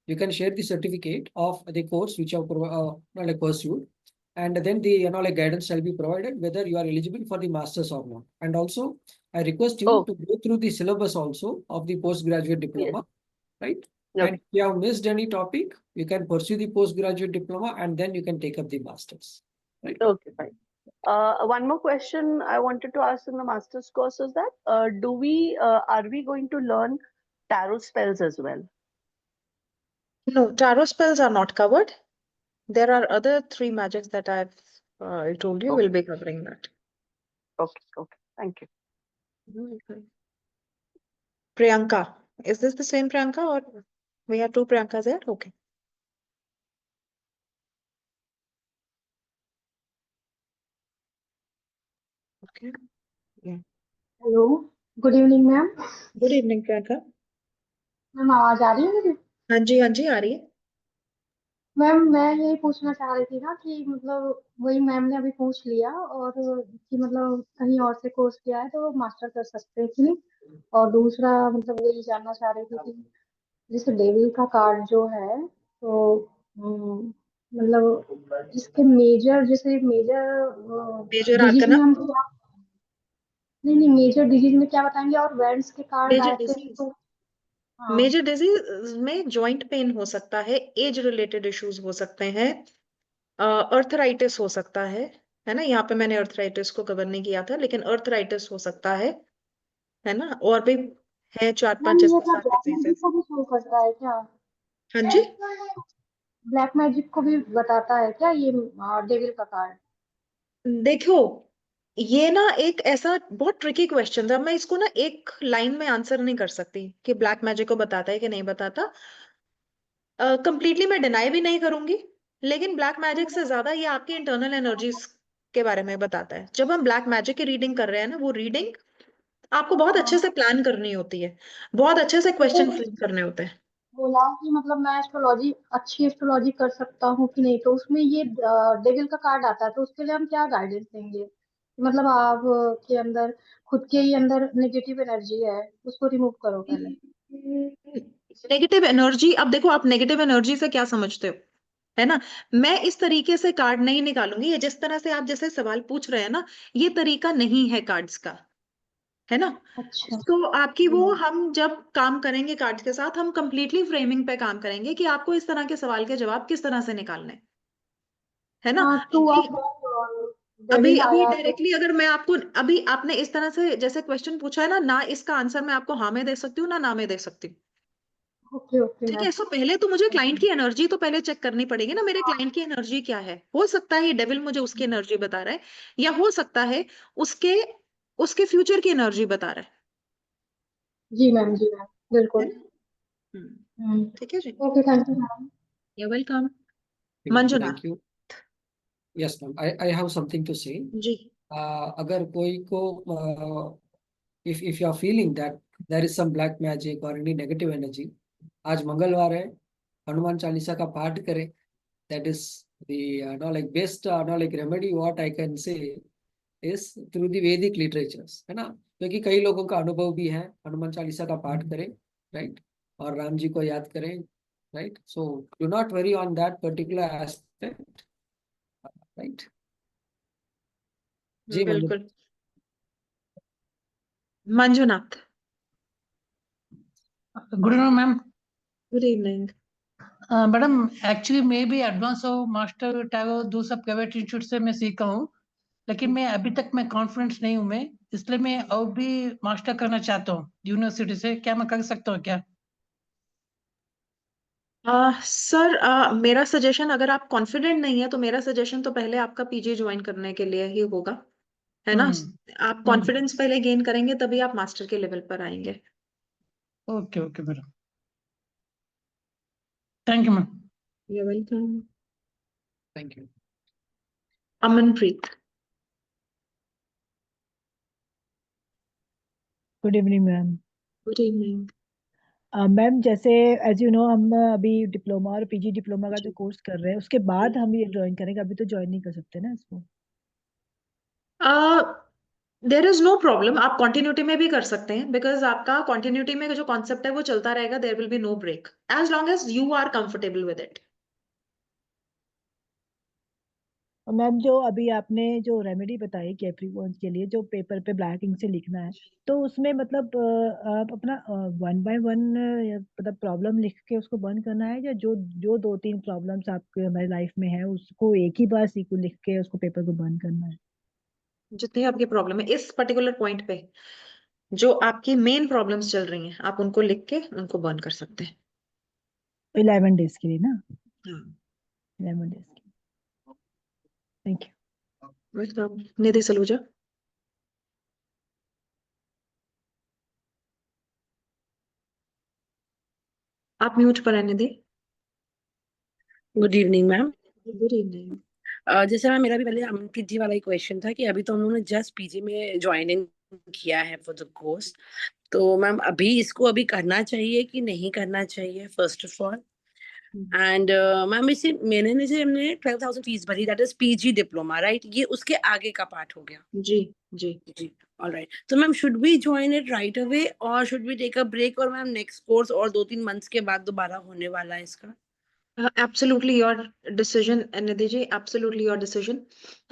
You can share the certificate of the course which you have like pursued, and then the like guidance shall be provided whether you are eligible for the masters or not. And also, I request you Oh, to go through the syllabus also of the postgraduate yes. diploma, right? Okay. And if you have missed any topic, you can pursue the postgraduate diploma and then you can take up the masters, right? Okay, fine. One more question I wanted to ask in the master's course is that, are we going to learn tarot spells as well? No, tarot spells are not covered. There are other 3 magics that I've told you will be covering that. Okay. Thank you. Priyanka, is this the same Priyanka or we have 2 Priyankas there? Okay. Okay. Yeah. Hello, good evening ma'am. Good evening, Priyanka. Ma'am आवाज आ रही है मेरी? हाँ जी, आ रही है। Ma'am मैं यही पूछना चाह रही थी ना कि मतलब वही मैम ने अभी पूछ लिया और कि मतलब कहीं और से कोर्स किया है तो मास्टर कर सकते हैं कि नहीं, और दूसरा मतलब यही जानना चाह रही थी कि जैसे डेविल का कार्ड जो है तो मतलब इसके मेजर जैसे Major डिजिट में Arcana, हम क्या, नहीं मेजर डिजिट में क्या बताएंगे, और वेंट्स के कार्ड major आते हैं disease. तो हाँ। मेजर डिजीज में जॉइंट पेन हो सकता है, एज रिलेटेड इश्यूज हो सकते हैं, अर्थराइटिस हो सकता है ना? यहाँ पे मैंने अर्थराइटिस को कवर नहीं किया था, लेकिन अर्थराइटिस हो सकता है ना? और भी है 4-5 मैम ये जैसे क्या सारे ब्लैक मैजिक डिजीजेस। को भी शो करता है क्या? हाँ जी, ब्लैक मैजिक को भी बताता है क्या ये डेविल का कार्ड? देखो ये ना एक ऐसा बहुत ट्रिकी क्वेश्चन था, मैं इसको ना एक लाइन में आंसर नहीं कर सकती कि ब्लैक मैजिक को बताता है कि नहीं बताता। कंप्लीटली मैं डिनाई भी नहीं करूंगी, लेकिन ब्लैक मैजिक से ज्यादा ये आपकी इंटरनल एनर्जीज के बारे में बताता है। जब हम ब्लैक मैजिक की रीडिंग कर रहे हैं ना, वो रीडिंग आपको बहुत अच्छे से प्लान करनी होती है, बहुत अच्छे से क्वेश्चन फ्रेम करने होते हैं। बोला कि मतलब मैं एस्ट्रोलॉजी अच्छी एस्ट्रोलॉजी कर सकता हूँ कि नहीं, तो उसमें ये डेविल का कार्ड आता है तो उसके लिए हम क्या गाइडेंस देंगे? मतलब आप के अंदर खुद के ही अंदर नेगेटिव एनर्जी है, उसको रिमूव करो पहले। नेगेटिव एनर्जी, अब देखो आप नेगेटिव एनर्जी से क्या समझते हो, है ना? मैं इस तरीके से कार्ड नहीं निकालूंगी, ये जिस तरह से आप जैसे सवाल पूछ रहे हैं ना, ये तरीका नहीं है कार्ड्स का, है ना? अच्छा। तो आपकी वो हम जब काम करेंगे कार्ड्स के साथ, हम कंप्लीटली फ्रेमिंग पे काम करेंगे कि आपको इस तरह के सवाल के जवाब किस तरह से निकालने हैं, है ना? हाँ, टू अभी ऑफ अभी डेविल अभी आया तो डायरेक्टली अगर मैं आपको, अभी आपने इस तरह से जैसे क्वेश्चन पूछा है ना, इसका आंसर मैं आपको हाँ में दे सकती हूँ ना में दे सकती हूँ। ओके ओके ठीक मैम। है, सो पहले तो मुझे क्लाइंट की एनर्जी तो पहले चेक करनी पड़ेगी ना, मेरे क्लाइंट की एनर्जी क्या है। हो सकता है ये डेविल मुझे उसकी एनर्जी बता रहा है, या हो सकता है उसके उसके फ्यूचर की एनर्जी बता रहा जी मैम, जी मैम, है बिल्कुल। ना। ठीक है जी, okay, thank you ma'am. You welcome. Thank Manjunath you. Yes, ma'am. I have something to say. जी। अगर कोई को if you are feeling that there is some black magic or any negative energy, आज मंगलवार है, हनुमान चालीसा का पाठ करें. That is the like best like remedy what I can say is through the Vedic literatures, है ना. क्योंकि कई लोगों का अनुभव भी है, हनुमान चालीसा का पाठ करें, right, और राम जी को याद करें, right. So do not worry on that particular aspect, right. जी मंजू. बिल्कुल। Manjunath, Good evening, ma'am. Good evening. Madam actually मैं भी एडवांस ऑफ मास्टर टैरो दो सब प्राइवेट इंस्टीट्यूट से मैं सीखा हूँ, लेकिन मैं अभी तक मैं कॉन्फिडेंस नहीं हूँ मैं, इसलिए मैं और भी मास्टर करना चाहता हूँ यूनिवर्सिटी से। क्या मैं कर सकता हूँ क्या? सर, मेरा सजेशन, अगर आप कॉन्फिडेंट नहीं है तो मेरा सजेशन तो पहले आपका पीजी ज्वाइन करने के लिए ही होगा, है ना। आप कॉन्फिडेंस पहले गेन करेंगे तभी आप मास्टर के लेवल पर आएंगे। Okay okay madam, thank you ma'am. You welcome. Thank you. Amanpreet. Good evening ma'am. Good evening. Ma'am जैसे एज यू नो हम अभी डिप्लोमा और पीजी डिप्लोमा का जो कोर्स कर रहे हैं उसके बाद हम ये ज्वाइन करेंगे, अभी तो ज्वाइन नहीं कर सकते ना इसको। देर इज नो प्रॉब्लम, आप कॉन्टिन्यूटी में भी कर सकते हैं, बिकॉज आपका कॉन्टिन्यूटी में जो कॉन्सेप्ट है वो चलता रहेगा। There will be no break as long as you are comfortable with it. और मैम जो अभी आपने जो रेमेडी बताई कैप्रिकॉर्न्स के लिए, जो पेपर पे ब्लैक इंक से लिखना है, तो उसमें मतलब आप अपना 1 by 1 मतलब प्रॉब्लम लिख के उसको बंद करना है, या जो जो 2-3 प्रॉब्लम्स आपके हमारी लाइफ में है उसको एक ही बार सीखो लिख के उसको पेपर को बंद करना है? जितनी आपकी प्रॉब्लम है इस पर्टिकुलर पॉइंट पे, जो आपकी मेन प्रॉब्लम्स चल रही हैं, आप उनको लिख के उनको बर्न कर सकते हैं। 11 days के लिए ना? हाँ। 11 days के लिए। Thank you. Welcome. Nidhi Saluja. आप म्यूट पर हैं Nidhi. Good evening ma'am. Good evening. जैसे मैम मेरा भी पहले अमनप्रीत जी वाला ही क्वेश्चन था कि अभी तो हम लोगों ने जस्ट पीजी में ज्वाइन इन किया है फॉर द कोर्स, तो मैम अभी इसको अभी करना चाहिए कि नहीं करना चाहिए first of all. And ma'am इसे मैंने से हमने 12,000 फीस भरी, that is PG diploma right, ये उसके आगे का पार्ट हो गया। जी जी जी ऑलराइट, तो ma'am should we join it right away और should we take a break, और मैम नेक्स्ट कोर्स और 2-3 मंथ्स के बाद दोबारा होने वाला है इसका? Absolutely your decision Nidhi ji, absolutely your decision.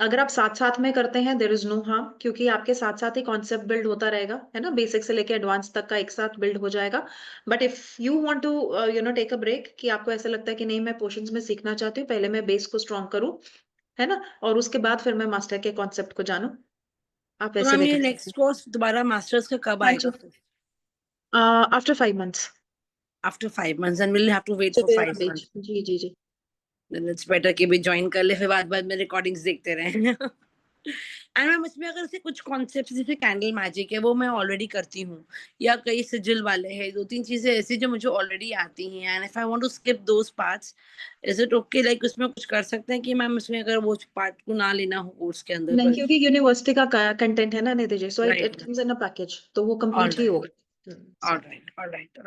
अगर आप साथ साथ में करते हैं देयर इज नो हार्म, क्योंकि आपके साथ साथ ही कॉन्सेप्ट बिल्ड होता रहेगा, है ना। बेसिक से लेके एडवांस तक का एक साथ बिल्ड हो जाएगा। But if you want to take a break, कि आपको ऐसा लगता है कि नहीं मैं पोर्शंस में सीखना चाहती हूँ, पहले मैं बेस को स्ट्रॉन्ग करूँ, है ना, और उसके बाद फिर मैं मास्टर के कॉन्सेप्ट को जानूं, आप तो वैसे मैम भी ये कर सकते नेक्स्ट कोर्स दोबारा मास्टर्स का कब हैं। आएगा फिर? After 5 months। After 5 months, and we'll have to wait for 5 months. जी जी जी। Then it's better कि भी ज्वाइन कर ले, फिर बाद में रिकॉर्डिंग्स देखते रहें। एंड मैम इसमें अगर से कुछ कॉन्सेप्ट जैसे कैंडल मैजिक है वो मैं ऑलरेडी करती हूँ, या कई सिजिल वाले हैं, 2-3 चीजें ऐसी जो मुझे ऑलरेडी आती हैं, and if I want to skip those parts, is it okay like उसमें कुछ कर सकते हैं कि मैम उसमें अगर वो पार्ट को ना लेना हो कोर्स के अंदर नहीं, पर? क्योंकि यूनिवर्सिटी का कंटेंट है ना Nidhi ji, so it right comes in a package, तो वो कंप्लीट ही ऑलराइट होगा। Alright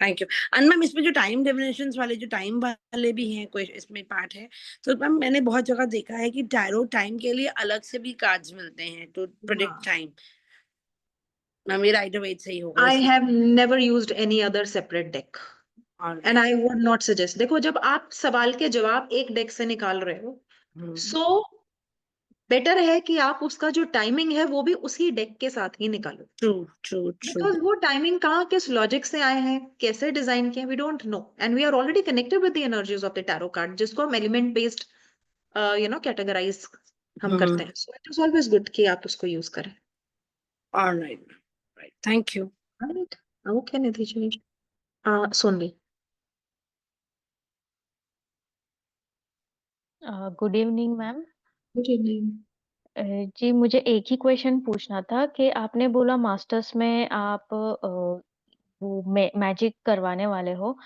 thank you. And ma'am इसमें जो टाइम डिफिनेशंस वाले जो टाइम वाले भी हैं कोई इसमें पार्ट है, तो मैम मैंने बहुत जगह देखा है कि टैरो टाइम के लिए अलग से भी कार्ड्स मिलते हैं टू प्रेडिक्ट टाइम। मैम ये राइट अवे सही होगा? I have never used any other separate deck and I would not suggest। देखो, जब आप सवाल के जवाब एक डेक से निकाल रहे हो, सो बेटर है कि आप उसका जो टाइमिंग है वो भी उसी डेक के साथ ही निकालो। ट्रू बिकॉज वो टाइमिंग कहाँ किस लॉजिक से आए हैं, कैसे डिजाइन किए, we don't know, and we are already connected with the energies of the tarot card, जिसको हम एलिमेंट बेस्ड कैटेगराइज हम करते हैं। So it is always good कि आप उसको यूज करें। Alright thank you. Right, okay Nidhi ji. Sonali. Good evening ma'am. Good evening. जी मुझे एक ही क्वेश्चन पूछना था कि आपने बोला मास्टर्स में आप वो मैजिक करवाने वाले हो,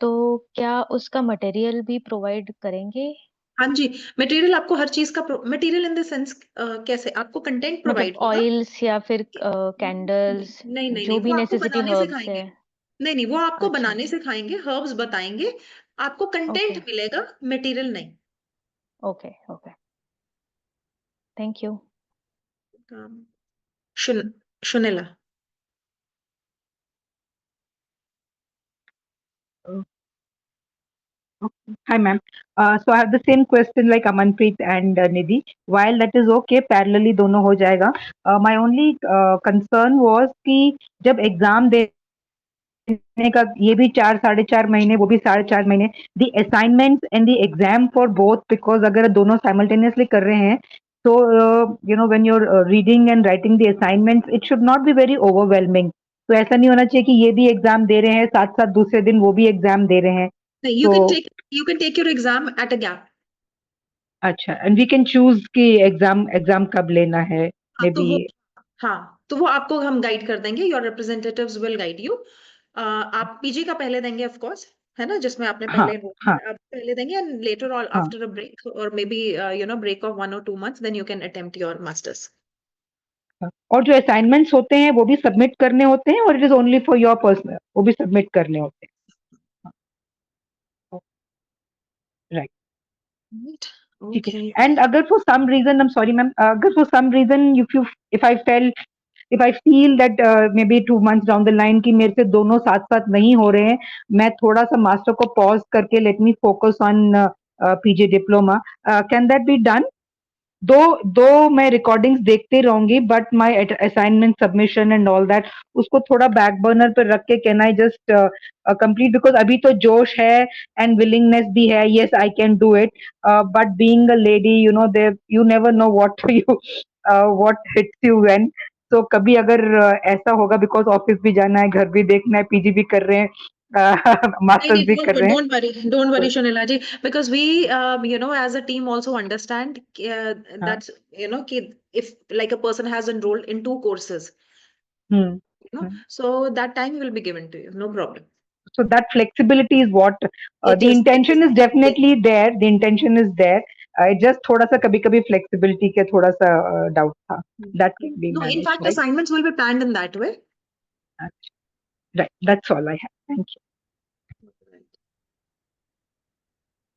तो क्या उसका मटेरियल भी प्रोवाइड करेंगे? हाँ जी, मटेरियल आपको हर चीज का मटेरियल इन द सेंस कैसे आपको कंटेंट मतलब प्रोवाइड होगा। ऑयल्स या फिर कैंडल्स, नहीं नहीं जो नहीं, भी वो आपको नेसेसिटी बनाने हर्ब्स सिखाएंगे। है। नहीं नहीं, वो आपको अच्छा, बनाने सिखाएंगे, हर्ब्स बताएंगे, आपको कंटेंट ओके मिलेगा, मटेरियल नहीं। Okay okay, thank you. Shunila. Hi, ma'am. So I have the same question like Amanpreet and Nidhi. While that is okay, parallelly दोनों हो जाएगा. My only concern was कि जब एग्जाम देने का ये भी 4 साढ़े 4 महीने, वो भी 4.5 महीने, the assignments and the exam for both, because अगर दोनों simultaneously कर रहे हैं, so when you're reading and writing the assignments, it should not be very overwhelming. तो ऐसा नहीं होना चाहिए कि ये भी एग्जाम दे रहे हैं साथ साथ दूसरे दिन वो भी एग्जाम दे रहे हैं. नहीं, So you can take your exam at a gap. अच्छा, एंड वी कैन चूज कि एग्जाम कब लेना है, हाँ मे तो बी. वो तो वो आपको हम गाइड कर देंगे, your representatives will guide you. आप पीजी का पहले देंगे ऑफ कोर्स, है ना, जिसमें आपने हाँ पहले हाँ आप पहले देंगे, एंड लेटर ऑन हाँ आफ्टर अ ब्रेक और maybe break of 1 or 2 months, then you can attempt your masters. हाँ. और जो असाइनमेंट्स होते हैं वो भी सबमिट करने होते हैं, और it is only for your personal, वो भी सबमिट करने होते हैं. राइट, ठीक है. ओके। एंड अगर for some reason, I am sorry ma'am, अगर for some reason if I feel that may be 2 months down the line कि मेरे से दोनों साथ साथ नहीं हो रहे हैं, मैं थोड़ा सा मास्टर को पॉज करके let me focus on PG diploma, can that be done? दो मैं रिकॉर्डिंग्स देखते रहूंगी, but my assignment submission and all that उसको थोड़ा बैक बर्नर पर रख के can I just complete, because अभी तो जोश है एंड विलिंगनेस भी है, yes I can do it, but being a lady they you never know what you what hits you when. तो कभी अगर ऐसा होगा, बिकॉज ऑफिस भी जाना है, घर भी देखना है, पीजी भी कर रहे हैं, नहीं मास्टर्स भी कर नहीं, रहे हैं. don't worry तो Shunila ji, because we as a team also understand हाँ. that कि if like a person has enrolled in 2 courses, hmm. Hmm. so that time will be given to you, no problem. So that flexibility is what It the is intention is yes. definitely there. The intention is there. Just थोड़ा सा कभी-कभी flexibility के थोड़ा सा doubt था. That can be No, in managed, fact right? assignments will be planned in that way. Right. That's all I have. Thank you.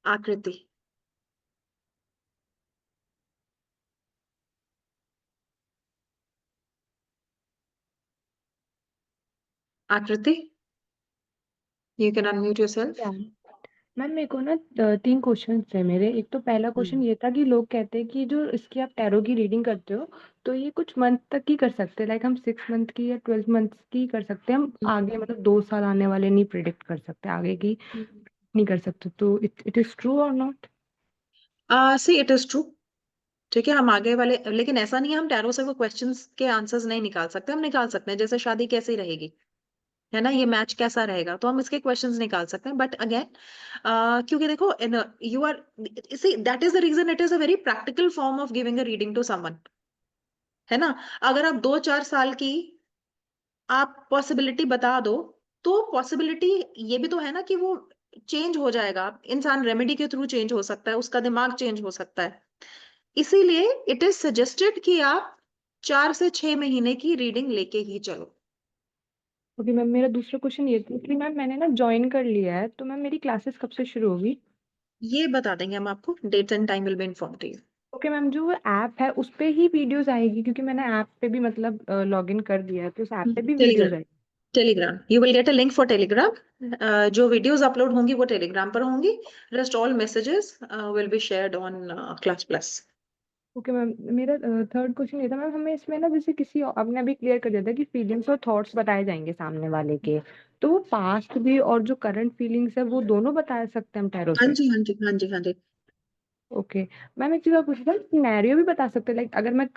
Akriti. Akriti, you can unmute yourself. या ma'am मेरे को ना 3 questions थे मेरे। एक तो पहला क्वेश्चन ये था कि लोग कहते हैं कि जो इसकी आप टैरो की रीडिंग करते हो, तो ये कुछ मंथ तक ही कर सकते हैं, लाइक हम 6 मंथ की या 12 मंथ्स की कर सकते हैं, हम आगे मतलब 2 साल आने वाले नहीं प्रिडिक्ट कर सकते, आगे की नहीं कर सकते। तो इट इज ट्रू और not? See, it is true. ठीक है, हम आगे वाले, लेकिन ऐसा नहीं है हम टैरो से वो क्वेश्चंस के आंसर्स नहीं निकाल सकते, हम निकाल सकते हैं, जैसे शादी कैसी रहेगी, है ना, ये मैच कैसा रहेगा, तो हम इसके क्वेश्चंस निकाल सकते हैं, बट अगेन क्योंकि देखो you are see that is the reason it is a very practical form of giving a reading to someone, है ना। अगर आप 2-4 साल की आप पॉसिबिलिटी बता दो, तो पॉसिबिलिटी ये भी तो है ना कि वो चेंज हो जाएगा, इंसान रेमेडी के थ्रू चेंज हो सकता है, उसका दिमाग चेंज हो सकता है, इसीलिए इट इज सजेस्टेड कि आप 4 से 6 महीने की रीडिंग लेके ही चलो। ओके मैम, मेरा दूसरा क्वेश्चन ये था कि मैम मैंने ना ज्वाइन कर लिया है, तो मैम मेरी क्लासेस कब से शुरू होगी? ये बता देंगे हम आपको, dates and time will be informed to you. Okay ma'am, जो ऐप है उस पे ही वीडियोस आएगी, क्योंकि मैंने ऐप पे भी मतलब लॉग इन कर दिया है, तो उस ऐप पे भी वीडियोस टेलीग्राम, आएगी? Telegram, you will get a link for Telegram, जो वीडियोस अपलोड होंगी वो टेलीग्राम पर होंगी, rest all messages will be shared on class plus. Okay ma'am, मेरा थर्ड क्वेश्चन ये था मैम, हमें इसमें ना जैसे किसी आपने अभी क्लियर कर दिया था कि फीलिंग्स और थॉट्स बताए जाएंगे सामने वाले के, तो वो पास्ट भी और जो करंट फीलिंग्स है वो दोनों बता सकते हैं हम टैरो हाँ से? जी हाँ जी हाँ जी हाँ जी। ओके मैम, एक चीज और पूछ रही थी, सिनेरियो भी बता सकते हैं, लाइक अगर मैं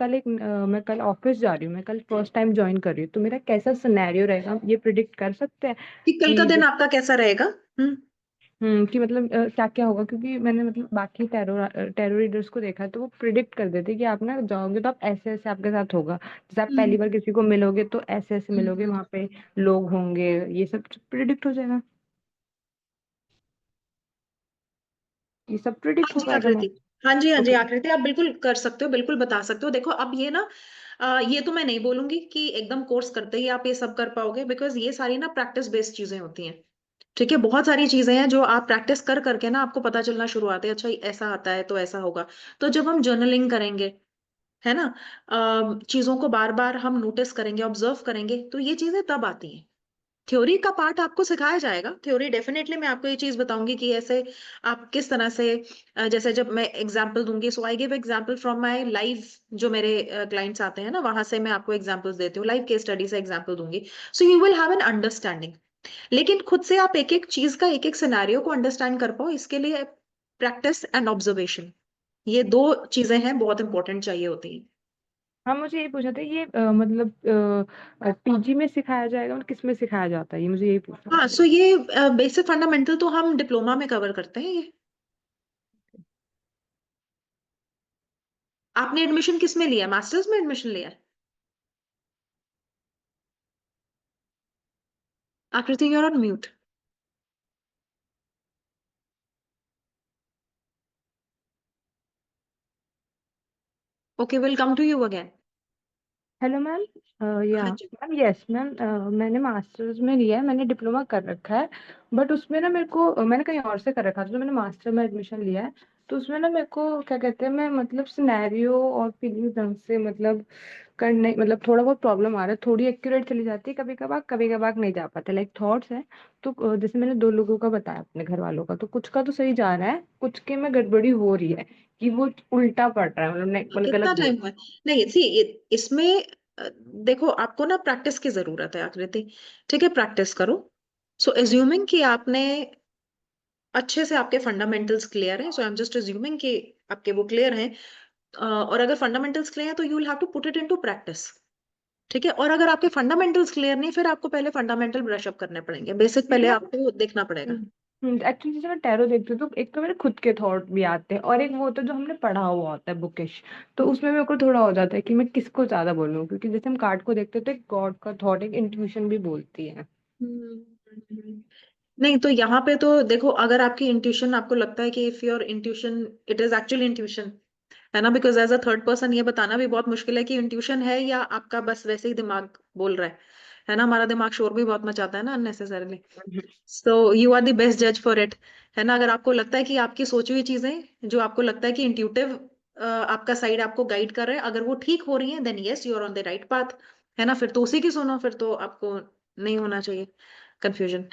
कल ऑफिस जा रही हूँ, मैं कल फर्स्ट टाइम ज्वाइन कर रही हूँ, तो मेरा कैसा सिनेरियो रहेगा, हम ये प्रिडिक्ट कर सकते हैं कि कल का कि दिन आपका कैसा रहेगा। कि मतलब क्या क्या होगा, क्योंकि मैंने मतलब बाकी टैरो रीडर्स को देखा है तो वो प्रिडिक्ट कर देते हैं कि आप ना जाओगे तो आप ऐसे ऐसे आपके साथ होगा, जैसे आप पहली बार किसी को मिलोगे तो ऐसे ऐसे मिलोगे, वहां पे लोग होंगे, ये सब प्रिडिक्ट हो जाएगा। ये सब प्रिडिक्ट हो जी पाएगा मैम। आकृति, हाँ जी हाँ जी ओके। आकृति, आप बिल्कुल कर सकते हो, बिल्कुल बता सकते हो। देखो अब ये ना ये तो मैं नहीं बोलूंगी कि एकदम कोर्स करते ही आप ये सब कर पाओगे, बिकॉज ये सारी ना प्रैक्टिस बेस्ड चीजें होती हैं। ठीक है, बहुत सारी चीजें हैं जो आप प्रैक्टिस कर करके ना आपको पता चलना शुरू आते हैं, अच्छा ऐसा आता है तो ऐसा होगा। तो जब हम जर्नलिंग करेंगे, है ना, चीजों को बार बार हम नोटिस करेंगे, ऑब्जर्व करेंगे, तो ये चीजें तब आती हैं। थ्योरी का पार्ट आपको सिखाया जाएगा, थ्योरी डेफिनेटली मैं आपको ये चीज बताऊंगी कि ऐसे आप किस तरह से जैसे जब मैं एग्जांपल दूंगी, so I give example from my life, जो मेरे क्लाइंट्स आते हैं ना वहां से मैं आपको एग्जांपल्स देती हूँ, लाइव केस स्टडी से एग्जांपल दूंगी, so you will have an understanding. लेकिन खुद से आप एक एक चीज का, एक एक सिनेरियो को अंडरस्टैंड कर पाओ, इसके लिए प्रैक्टिस एंड ऑब्जर्वेशन, ये दो चीजें हैं बहुत इंपॉर्टेंट चाहिए होती हैं। हाँ, मुझे यही पूछा था, ये मतलब पीजी में सिखाया जाएगा और किस में सिखाया जाता है, ये मुझे यही पूछना हाँ, था। सो ये बेसिक फंडामेंटल तो हम डिप्लोमा में कवर करते हैं ये। आपने एडमिशन किस में लिया, मास्टर्स में एडमिशन लिया है? आकृति, you're on mute. Okay, we'll come to you again. Hello ma'am. या हाँ जी। मैम, यस मैम, मैंने मास्टर्स में लिया है, मैंने डिप्लोमा कर रखा है, बट उसमें ना मेरे को मैंने कहीं और से कर रखा था, तो मैंने मास्टर में एडमिशन लिया है। तो उसमें ना मेरे को क्या कहते हैं, मैं मतलब सिनेरियो और फीलिंग ढंग से मतलब करने, मतलब थोड़ा बहुत प्रॉब्लम आ रहा है, थोड़ी एक्यूरेट चली जाती है कभी कभार नहीं जा पाते, लाइक थॉट्स है। तो जैसे मैंने 2 लोगों का बताया अपने घर वालों का, तो कुछ का तो सही जा रहा है, कुछ के में गड़बड़ी हो रही है कि वो उल्टा पड़ रहा है, मतलब कितना गलत बोल। टाइम हुआ है? नहीं सी, इसमें देखो आपको ना प्रैक्टिस की जरूरत है आकृति। ठीक है, प्रैक्टिस करो। सो एज्यूमिंग कि आपने अच्छे से, आपके फंडामेंटल्स क्लियर हैं, सो आई एम जस्ट एज्यूमिंग कि आपके वो क्लियर हैं, और अगर फंडामेंटल्स क्लियर हैं तो you will have to put it into practice. ठीक है, और अगर आपके फंडामेंटल्स क्लियर नहीं, फिर आपको पहले फंडामेंटल ब्रश अप करने पड़ेंगे, बेसिक पहले आपको देखना पड़ेगा। एक्चुअली जब मैं टैरो देखती हूँ तो एक तो मेरे खुद के थॉट भी आते हैं, और एक वो होता है जो हमने पढ़ा हुआ होता है बुकिश, तो उसमें मेरे को थोड़ा हो जाता है कि मैं किसको ज्यादा बोलूँ, क्योंकि जैसे हम कार्ड को देखते हैं तो एक गॉड का थॉट, एक इंट्यूशन भी बोलती है। नहीं, तो यहाँ पे तो देखो, अगर आपकी इंट्यूशन, आपको लगता है कि if your intuition, it is actually intuition, है ना, because as a third person ये बताना भी बहुत मुश्किल है कि इंट्यूशन है या आपका बस वैसे ही दिमाग बोल रहा है ना, हमारा दिमाग शोर भी बहुत मचाता है ना unnecessarily. So you are the best जज फॉर इट, है ना। अगर आपको लगता है कि आपकी सोची हुई चीजें, जो आपको लगता है कि इंट्यूटिव आपका साइड आपको गाइड कर रहा है, अगर वो ठीक हो रही है, then yes you are on the right path, है ना, फिर तो उसी की सुनो, फिर तो आपको नहीं होना चाहिए कंफ्यूजन।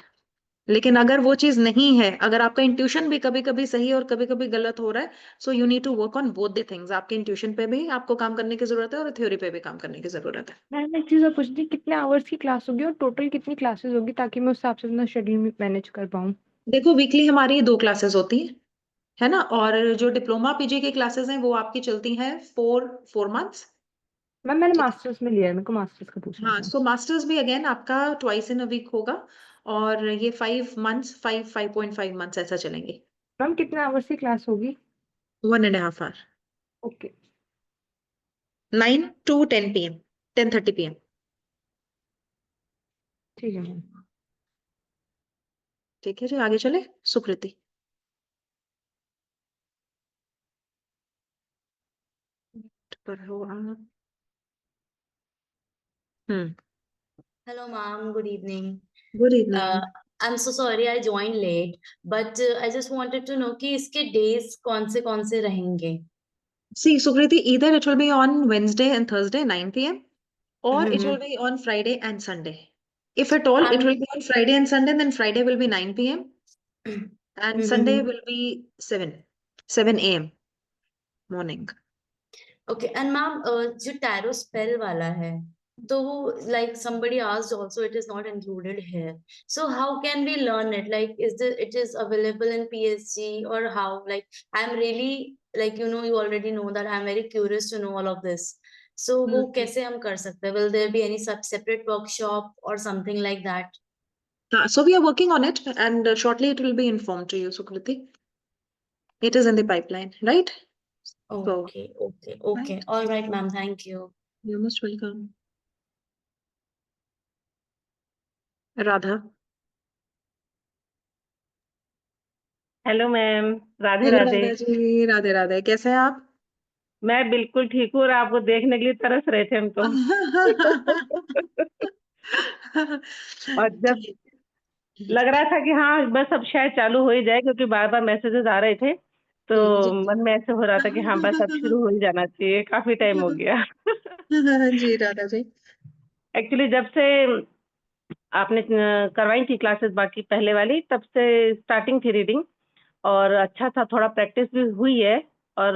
लेकिन अगर वो चीज नहीं है, अगर आपका इंट्यूशन भी कभी कभी सही और कभी कभी गलत हो रहा है, so you need to work on both the things, आपके इंट्यूशन पे भी आपको काम करने की जरूरत है और थ्योरी पे भी काम करने की जरूरत है। मैम एक चीज और पूछनी थी, कितने आवर्स की क्लास होगी और टोटल कितनी क्लासेस होगी, ताकि मैं उस हिसाब से अपना शेड्यूल मैनेज कर पाऊँ। देखो वीकली हमारी 2 क्लासेस होती हैं, है ना, और जो डिप्लोमा पीजी की क्लासेस हैं वो आपकी चलती हैं 4 मंथ्स। मैम मैंने ठीक है, मास्टर्स में लिया है, मेरे को मास्टर्स का पूछना हाँ, था। सो मास्टर्स भी अगेन आपका ट्वाइस इन अ वीक होगा, और ये 5 मंथ्स, 5.5 मंथ्स ऐसा चलेंगे। मैम कितने आवर्स की क्लास होगी। 1.5 our, okay. 9 to 10 PM, 10:30 PM। ठीक है मैम। ठीक है जी, आगे चले, सुकृति। पर हो आप। Hello, ma'am. Good evening. Good evening. I'm so sorry I joined late, but I just wanted to know कि इसके days कौन से रहेंगे? See, Sukriti, either it will be on Wednesday and Thursday 9 PM, or it will be on Friday and Sunday. If at all it will be on Friday and Sunday, then Friday will be 9 PM and Sunday will be 7 AM morning. Okay, and ma'am, जो tarot spell वाला है, तो like somebody asked also, it is not included here. So how can we learn it? Like, it is available in PSG or how? Like, I'm really like you already know that I'm very curious to know all of this. So वो कैसे हम कर सकते हैं? Will there be any separate workshop or something like that? So we are working on it, and shortly it will be informed to you, Sukriti. It is in the pipeline, right? So, Okay, okay. All right, ma'am. Thank you. you're most welcome. Radha. Hello ma'am, Radhe hello Radhe. Radha ji, Radhe Radhe. कैसे हैं आप? मैं बिल्कुल ठीक हूँ और आपको देखने के लिए तरस रहे थे हम तो। और जब लग रहा था कि हाँ बस अब शायद चालू हो ही जाए, क्योंकि बार बार मैसेजेस आ रहे थे, तो मन में ऐसे हो रहा था कि हाँ बस अब शुरू हो ही जाना चाहिए, काफी टाइम हो गया। जी राधा जी। एक्चुअली जब से आपने करवाई थी क्लासेस बाकी पहले वाली, तब से स्टार्टिंग थी रीडिंग, और अच्छा था, थोड़ा प्रैक्टिस भी हुई है और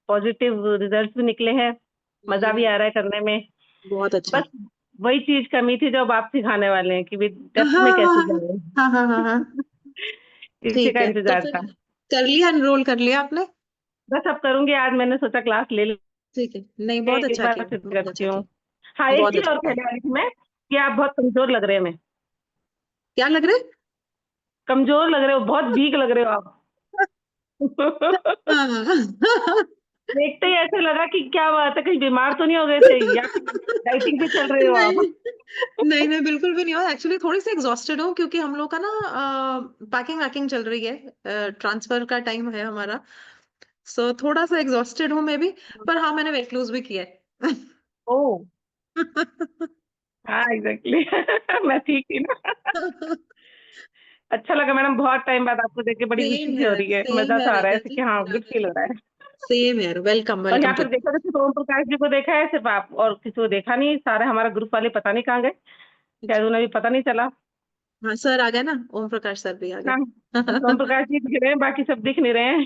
पॉजिटिव रिजल्ट्स भी निकले हैं, मजा भी आ रहा है करने में। बहुत अच्छा। बस वही चीज कमी थी जो अब आप सिखाने वाले हैं कि डेप्थ में कैसे जाए। हाँ। इसी ठीक का है, तो इंतजार फिर था। कर लिया, एनरोल कर लिया आपने? बस अब करूंगी, आज मैंने सोचा क्लास ले ले, ठीक है, नहीं बहुत एक अच्छा बार किया, सिद्ध बहुत करती अच्छा हूँ। किया, हाँ, एक बहुत चीज अच्छा और किया। कहने वाली थी मैं कि आप बहुत कमजोर लग रहे हैं। मैं क्या लग रहे? कमजोर लग रहे हो, बहुत वीक लग रहे हो आप। देखते ही ऐसे लगा कि क्या बात है, कहीं बीमार तो नहीं हो गए थे, या फिर डाइटिंग पे चल रहे हो आप। नहीं नहीं, बिल्कुल भी नहीं हो। एक्चुअली थोड़ी सी एग्जॉस्टेड हूँ, क्योंकि हम लोग का ना पैकिंग वैकिंग चल रही है, ट्रांसफर का टाइम है हमारा। सो थोड़ा सा एग्जॉस्टेड हूँ मैं भी, पर हाँ मैंने वेट लूज भी किया है। ओह हाँ एग्जैक्टली। मैं ठीक थी ना। अच्छा लगा मैडम, बहुत टाइम बाद आपको देख के बड़ी खुशी सी हो रही है, मजा सेम है सा आ रहा है, राधा ऐसे जी, कि हाँ गुड राधा फील जी। हो रहा है। सेम है, वेलकम और वेलकम यहाँ टू। पर देखा तो सिर्फ ओम प्रकाश जी को देखा है, सिर्फ आप, और किसी को देखा नहीं। सारे हमारा ग्रुप वाले पता नहीं कहाँ गए, शायद उन्हें भी पता नहीं चला। हाँ सर आ गए ना, ओम प्रकाश सर भी आ हाँ, बस ओम गए। प्रकाश जी दिख रहे हैं, बाकी सब दिख नहीं रहे हैं।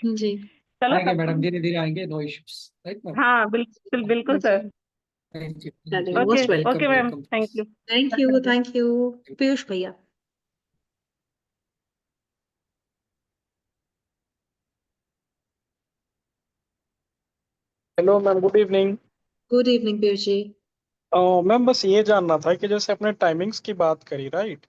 जी। चलो आएंगे सबको। मैडम, धीरे धीरे आएंगे, नो इश्यूज, राइट मैम? हाँ बिल्कुल बिल्कुल सर। थैंक यू, चलिए, okay most welcome. Okay ma'am, welcome. Thank you. Thank you, thank you. Piyush भैया। Hello ma'am, good evening. Good evening Piyush ji. Ma'am बस ये जानना था कि जैसे अपने टाइमिंग्स की बात करी, राइट?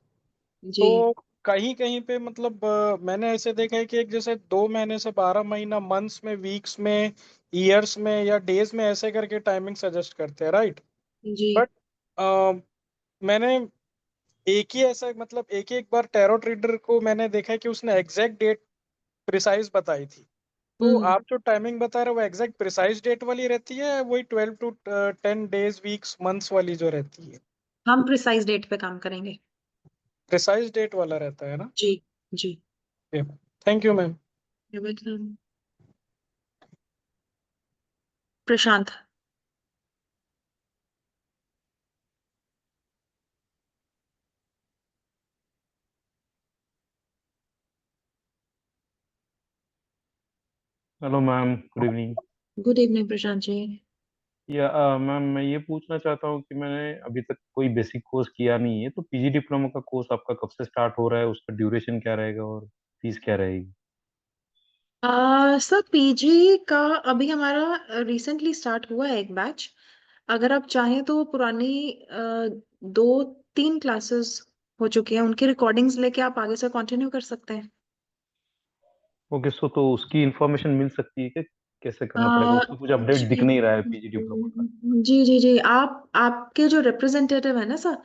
जी। तो कहीं कहीं पे मतलब मैंने ऐसे देखा है कि एक जैसे 2 महीने से 12 महीना, मंथ्स में, वीक्स में, ईयर्स में या डेज में ऐसे करके टाइमिंग सजेस्ट करते हैं, राइट? जी। बट मैंने एक ही ऐसा मतलब एक बार टैरो ट्रेडर को मैंने देखा है कि उसने एग्जैक्ट डेट प्रिसाइज बताई थी। तो आप जो टाइमिंग बता रहे हो वो एग्जैक्ट प्रिसाइज डेट वाली रहती है, वही 12 to 10 डेज, वीक्स, मंथ्स वाली जो रहती है? हम प्रिसाइज डेट पे काम करेंगे। प्रिसाइज डेट वाला रहता है ना? जी। जी। Thank you ma'am. You're welcome. Prashant. Hello ma'am, good evening. Good evening Prashant ji. या मैम, मैं ये पूछना चाहता हूँ कि मैंने अभी तक कोई बेसिक कोर्स किया नहीं है, तो पीजी डिप्लोमा का कोर्स आपका कब से स्टार्ट हो रहा है, उसका ड्यूरेशन क्या रहेगा और फीस क्या रहेगी? सर पीजी का अभी हमारा रिसेंटली स्टार्ट हुआ है एक बैच। अगर आप चाहें तो पुरानी 2-3 क्लासेस हो चुकी हैं, उनकी रिकॉर्डिंग्स लेके आप आगे से कंटिन्यू कर सकते हैं। ओके, सो तो उसकी इंफॉर्मेशन मिल सकती है कि कैसे करना पड़ेगा? अ, उसमें कुछ अपडेट दिख जी नहीं रहा है पीजी डिप्लोमा का। जी जी जी, आप आपके जो रिप्रेजेंटेटिव है ना सर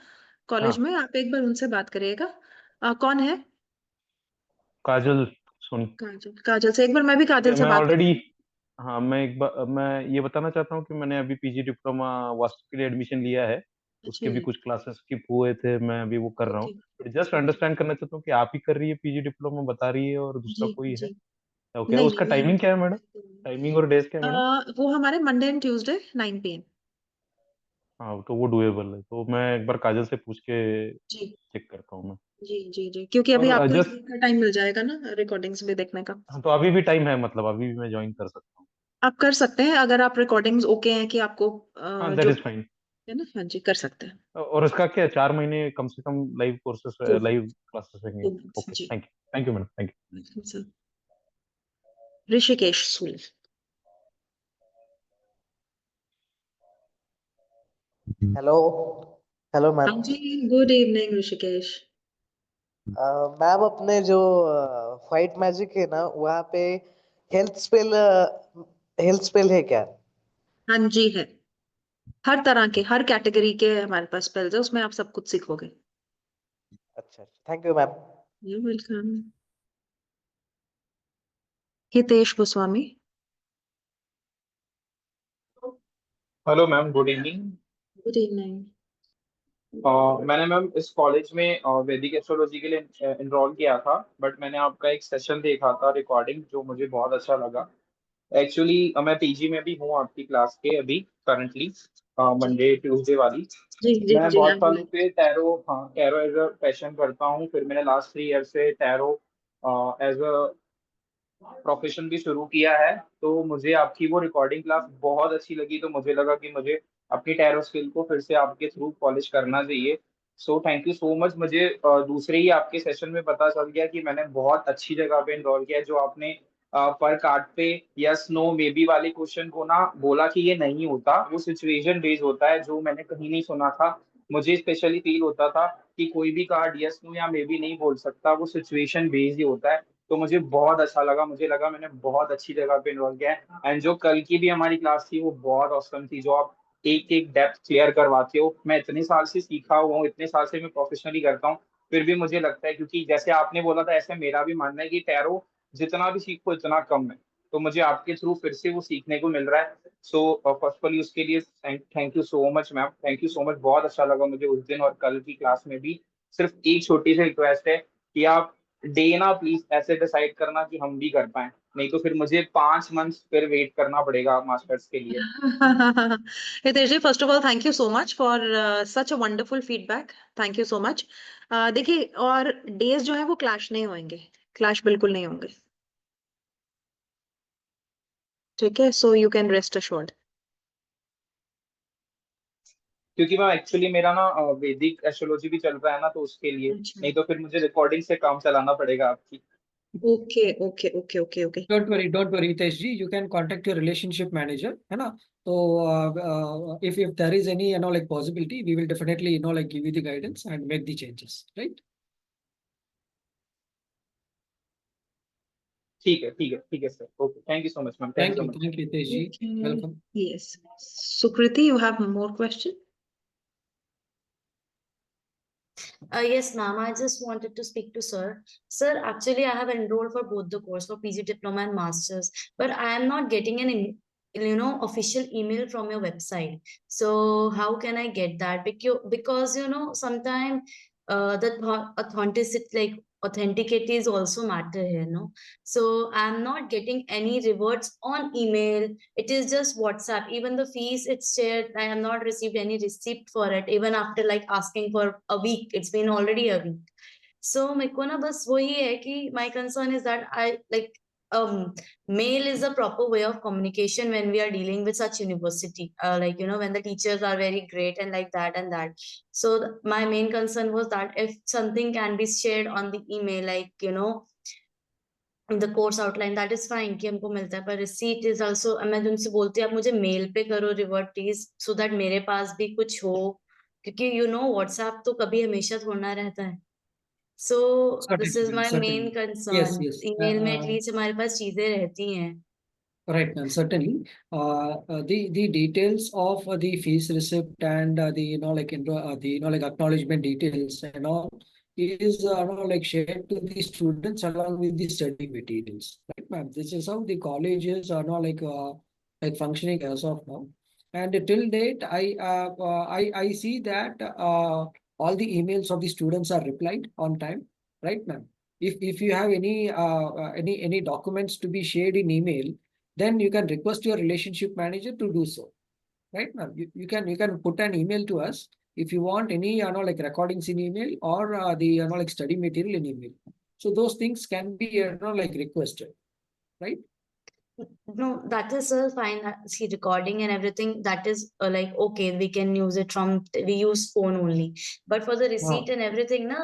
कॉलेज हाँ, में, आप एक बार उनसे बात करिएगा। कौन है? काजल सोनी। काजल, काजल से एक बार मैं भी ठीक है, काजल से मैं बात ऑलरेडी, करती हाँ मैं एक बार, मैं ये बताना चाहता हूँ कि मैंने अभी पीजी डिप्लोमा वास्तु के लिए एडमिशन लिया है। हूँ। उसके भी जी। कुछ क्लासेस स्किप हुए थे, मैं अभी वो कर रहा हूँ। ओके। बट जस्ट अंडरस्टैंड करना चाहता हूँ कि आप ही कर रही है पीजी डिप्लोमा, बता रही है, और दूसरा जी कोई है? जी। ओके, नहीं उसका नहीं, मैं टाइमिंग क्या है मैडम? टाइमिंग और डेज क्या है मैडम? वो हमारे मंडे एंड ट्यूसडे 9 PM। हाँ, तो वो डुएबल है, तो मैं एक बार काजल से पूछ के जी चेक करता हूँ मैं। जी जी जी, क्योंकि अभी और आपको एक जस्ट, वीक का टाइम मिल जाएगा ना रिकॉर्डिंग्स भी देखने का। हाँ तो अभी भी टाइम है, मतलब अभी भी मैं ज्वाइन कर सकता हूँ? आप कर सकते हैं, अगर आप रिकॉर्डिंग्स ओके हैं कि आपको हाँ, दैट जो इज फाइन। है ना, हाँ जी कर सकते हैं। और इसका क्या 4 महीने कम से कम live courses, 2 live months, classes रहेंगे? 2 months, ओके, जी। Thank you madam, thank welcome sir. Rishikesh सूल। हेलो। हेलो हाँ मैम। जी, गुड इवनिंग ऋषिकेश। मैम अपने जो फाइट मैजिक है ना वहाँ पे हेल्थ स्पेल है क्या? हाँ जी है, हर तरह के, हर कैटेगरी के हमारे पास स्पेल्स है, उसमें आप सब कुछ सीखोगे। अच्छा, thank you ma'am. You welcome. Hitesh Goswami. Hello ma'am, good evening. Good evening. मैंने मैम इस कॉलेज में वैदिक एस्ट्रोलॉजी के लिए एनरोल किया था, बट मैंने आपका एक सेशन देखा था रिकॉर्डिंग जो मुझे बहुत अच्छा लगा। एक्चुअली मैं पीजी में भी हूँ आपकी क्लास के अभी करंटली, मंडे ट्यूसडे वाली। जी जी मैं जी, बहुत आई सालों से टैरो एज अ पैशन करता हूँ। फिर मैंने लास्ट 3 ईयर से टैरो एज अ प्रोफेशन भी शुरू किया है। तो मुझे आपकी वो रिकॉर्डिंग क्लास बहुत अच्छी लगी, तो मुझे लगा कि मुझे अपनी टैरो स्किल को फिर से आपके थ्रू पॉलिश करना चाहिए। So thank you so much. मुझे दूसरे ही आपके सेशन में पता चल गया कि मैंने बहुत अच्छी जगह पे इनरोल किया है। जो आपने पर कार्ड पे यस नो मे बी वाले क्वेश्चन को ना बोला कि ये नहीं होता, वो सिचुएशन बेस्ड होता है, जो मैंने कहीं नहीं सुना था। मुझे स्पेशली फील होता था कि कोई भी कार्ड यस नो या मे बी नहीं बोल सकता, वो सिचुएशन बेस्ड ही होता है। तो मुझे बहुत अच्छा लगा, मुझे लगा मैंने बहुत अच्छी जगह पे इन्वॉल्व किया है। एंड जो कल की भी हमारी क्लास थी वो बहुत औसम थी, जो आप एक एक डेप्थ क्लियर करवाते हो। मैं इतने साल से सीखा हुआ हूँ, इतने साल से मैं प्रोफेशनली करता हूँ, फिर भी मुझे लगता है, क्योंकि जैसे आपने बोला था ऐसे मेरा भी मानना है कि टैरो जितना भी सीखो इतना कम है। तो मुझे आपके थ्रू फिर से वो सीखने को मिल रहा है। सो फर्स्टली उसके लिए thank you so much ma'am, thank you so much. बहुत अच्छा लगा मुझे उस दिन और कल की क्लास में भी। सिर्फ एक छोटी सी रिक्वेस्ट है कि आप डे ना प्लीज ऐसे डिसाइड करना कि हम भी कर पाए, नहीं तो फिर मुझे 5 मंथ फिर वेट करना पड़ेगा मास्टर्स के लिए। Hitesh ji, first of all thank you so much for such a wonderful feedback. Thank you so much. देखिए, और डेज जो है वो क्लैश नहीं होंगे, क्लैश बिल्कुल नहीं होंगे। ठीक है, so you can rest assured. क्योंकि मैं एक्चुअली मेरा ना वैदिक एस्ट्रोलॉजी भी चल रहा है ना, तो उसके लिए, अच्छा, नहीं तो फिर मुझे रिकॉर्डिंग से काम चलाना पड़ेगा आपकी। Okay okay okay okay okay. Don't worry, Hitesh ji. You can contact your relationship manager, है ना? So if there is any like possibility, we will definitely like give you the guidance and make the changes, right? ठीक है ठीक है ठीक है sir, okay, thank you so much ma'am, thank you so much. Thank you, Hitesh ji. Okay. Welcome. Yes. Sukriti, you have more question? Yes, ma'am. I just wanted to speak to sir. Sir, actually, I have enrolled for both the course for PG Diploma and Masters, but I am not getting official email from your website. So how can I get that? Because sometimes the authenticity, like authenticity is also matter here, no? So I'm not getting any rewards on email. It is just WhatsApp. Even the fees it's shared, I have not received any receipt for it. Even after like asking for a week, it's been already a week. So मेरे को ना बस वही है कि my concern is that I like mail is a proper way of communication when we are dealing with such university. Like when the teachers are very great and like that and that. So my main concern was that if something can be shared on the email, like the course outline that is fine कि हमको मिलता है, पर receipt is also, मैं उनसे बोलती हूँ आप मुझे मेल पे करो रिवर्ट प्लीज, सो दैट मेरे पास भी कुछ हो, क्योंकि व्हाट्सएप तो कभी हमेशा थोड़ा रहता है। So this Certainly, is ma'am. My main Certainly. Yes, concern, yes. Email में एटलीस्ट हमारे पास चीजें रहती हैं। Right, ma'am. Certainly. The details of the fees receipt and the the like acknowledgement details and all is like shared to the students along with the study materials. Right, ma'am. This is how the colleges are now like functioning as of now. And till date, I see that all the emails of the students are replied on time. Right, ma'am. If you have any documents to be shared in email, then you can request your relationship manager to do so, right, ma'am? You can put an email to us if you want any like recordings in email or the like study material in email. So those things can be like requested, right? No, that is fine. See, recording and everything, that is like okay, we can use it from, we use phone only. But for the receipt Wow. and everything, na,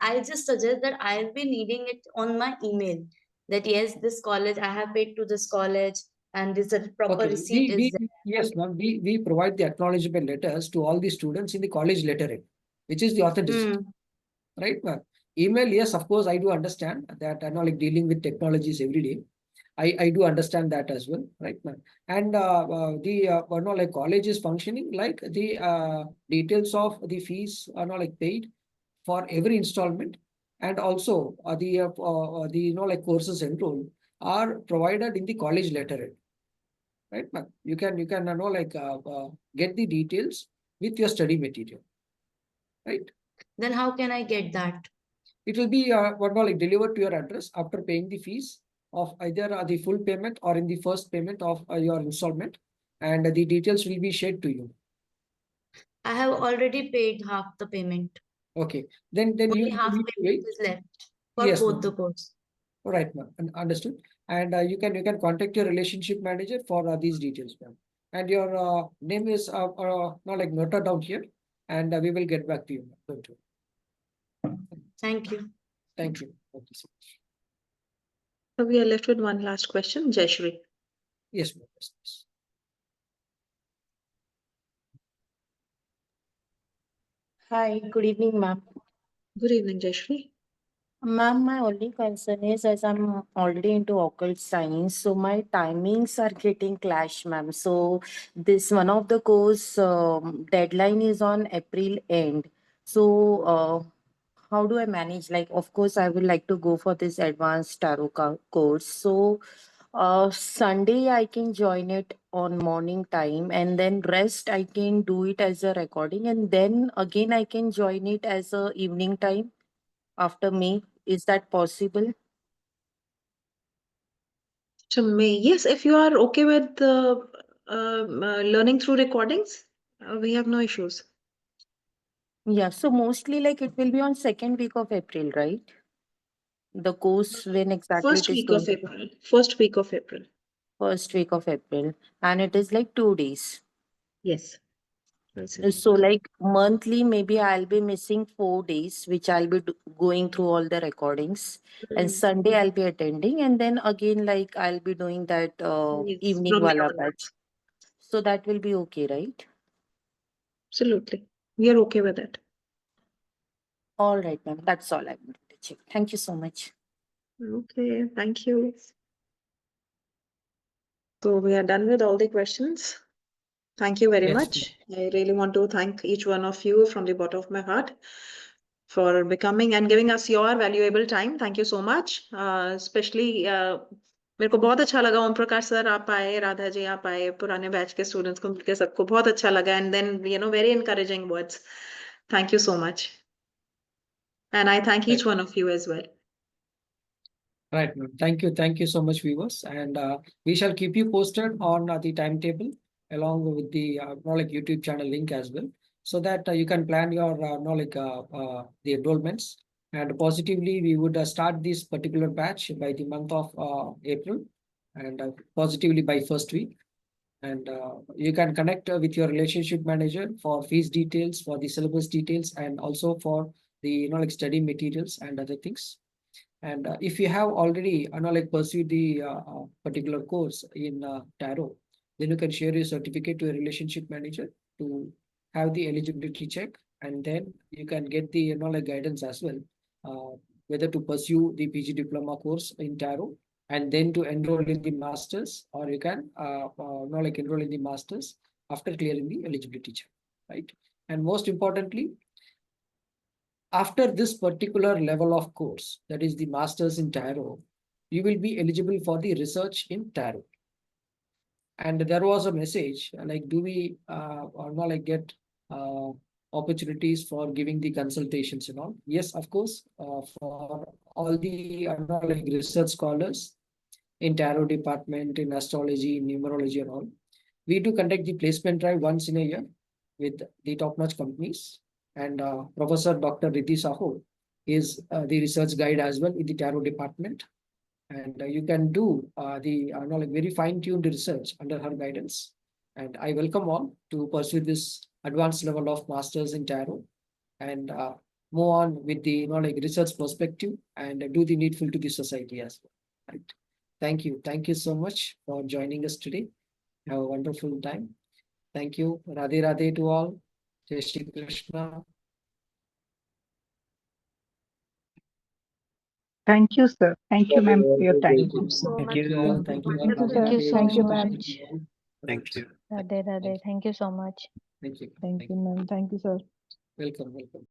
I just suggest that I'll be needing it on my email. That yes, this college I have paid to this college. And is a proper Okay, receipt is there? yes, ma'am, we provide the acknowledgement letters to all the students in the college letterhead, which is the authenticity, right, ma'am? Email, yes, of course, I do understand that I'm not like dealing with technologies every day. I do understand that as well, right, ma'am? And like college is functioning like the details of the fees are not like paid for every installment, and also the like courses enrolled are provided in the college letterhead, right, ma'am? You can get the details with your study material, right? Then how can I get that? It will be delivered to your address after paying the fees of either the full payment or in the first payment of your installment, and the details will be shared to you. I have already paid half the payment. Okay, then Only you half need to payment wait. is left for Yes, both ma'am. the course. All right, ma'am. Understood. And you can contact your relationship manager for these details, ma'am. And your name is noted down here, and we will get back to you, ma'am. Don't worry. Thank you. Thank you. Thank you so much. So we are left with one last question, Jayashree. Yes, ma'am. Yes. Hi, good evening, ma'am. Good evening, Jayashree. Ma'am, my only concern is as I'm already into occult science, so my timings are getting clash, ma'am. So this one of the course deadline is on April end. So how do I manage? Like, of course, I would like to go for this advanced tarot course. So Sunday I can join it on morning time, and then rest I can do it as a recording, and then again I can join it as a evening time after May. Is that possible? To me, yes, if you are okay with learning through recordings, we have no issues. Yeah, so mostly like it will be on second week of April, right? The course when exactly First it is week going of to be? April. First week of April. First week of April. And it is like 2 days. Yes. So like monthly, maybe I'll be missing 4 days, which I'll be going through all the recordings. And Sunday I'll be attending, and then again like I'll be doing that Yes, evening from May wala onwards. batch. So that will be okay, right? Absolutely. We are okay with it. All right, ma'am. That's all I wanted to check. Thank you so much. Okay, thank you. So we are done with all the questions. Thank you very Yes, much. I really want to thank each one of you from the bottom of my heart for becoming and giving us your valuable time. Thank you so much. Especially मेरे को बहुत अच्छा लगा Om Prakash sir आप आए, राधा जी आप आए, पुराने बैच के स्टूडेंट्स को मिलकर सबको बहुत अच्छा लगा, and then very encouraging words. Thank you so much. And I thank each one of you as well. Right, ma'am. Thank you so much, viewers, and we shall keep you posted on the timetable along with the YouTube channel link as well, so that you can plan your the enrollments. And positively, we would start this particular batch by the month of April, and positively by first week. And you can connect with your relationship manager for fees details, for the syllabus details, and also for the study materials and other things. And if you have already pursued the particular course in tarot, then you can share your certificate to a relationship manager to have the eligibility check, and then you can get the guidance as well, whether to pursue the PG diploma course in tarot and then to enroll in the masters, or you can enroll in the masters after clearing the eligibility check, right? And most importantly, after this particular level of course, that is the masters in tarot, you will be eligible for the research in tarot. And there was a message like, do we get opportunities for giving the consultations and all? Yes, of course, for all the research scholars in tarot department, in astrology, in numerology and all, we do conduct the placement drive once in a year with the top-notch companies. And Professor Dr. Riddhi Sahu is the research guide as well in the tarot department. And you can do the very fine-tuned research under her guidance. And I welcome all to pursue this advanced level of masters in tarot and move on with the research perspective and do the needful to the society as well. Right. Thank you. Thank you so much for joining us today. Have a wonderful time. Thank you. Radhe Radhe to all. Jai Shri Krishna. Thank you, sir. Thank you, ma'am, for your time. Thank you. so Thank much. you all. Thank you all. Thank you, Radhe sir. Thank you Radhe. so Thank you, Jai ma'am. Shri Krishna. Thank you. Radhe Radhe. Thank you so much. Thank you. Thank you, ma'am. Thank you, sir. Welcome. Welcome.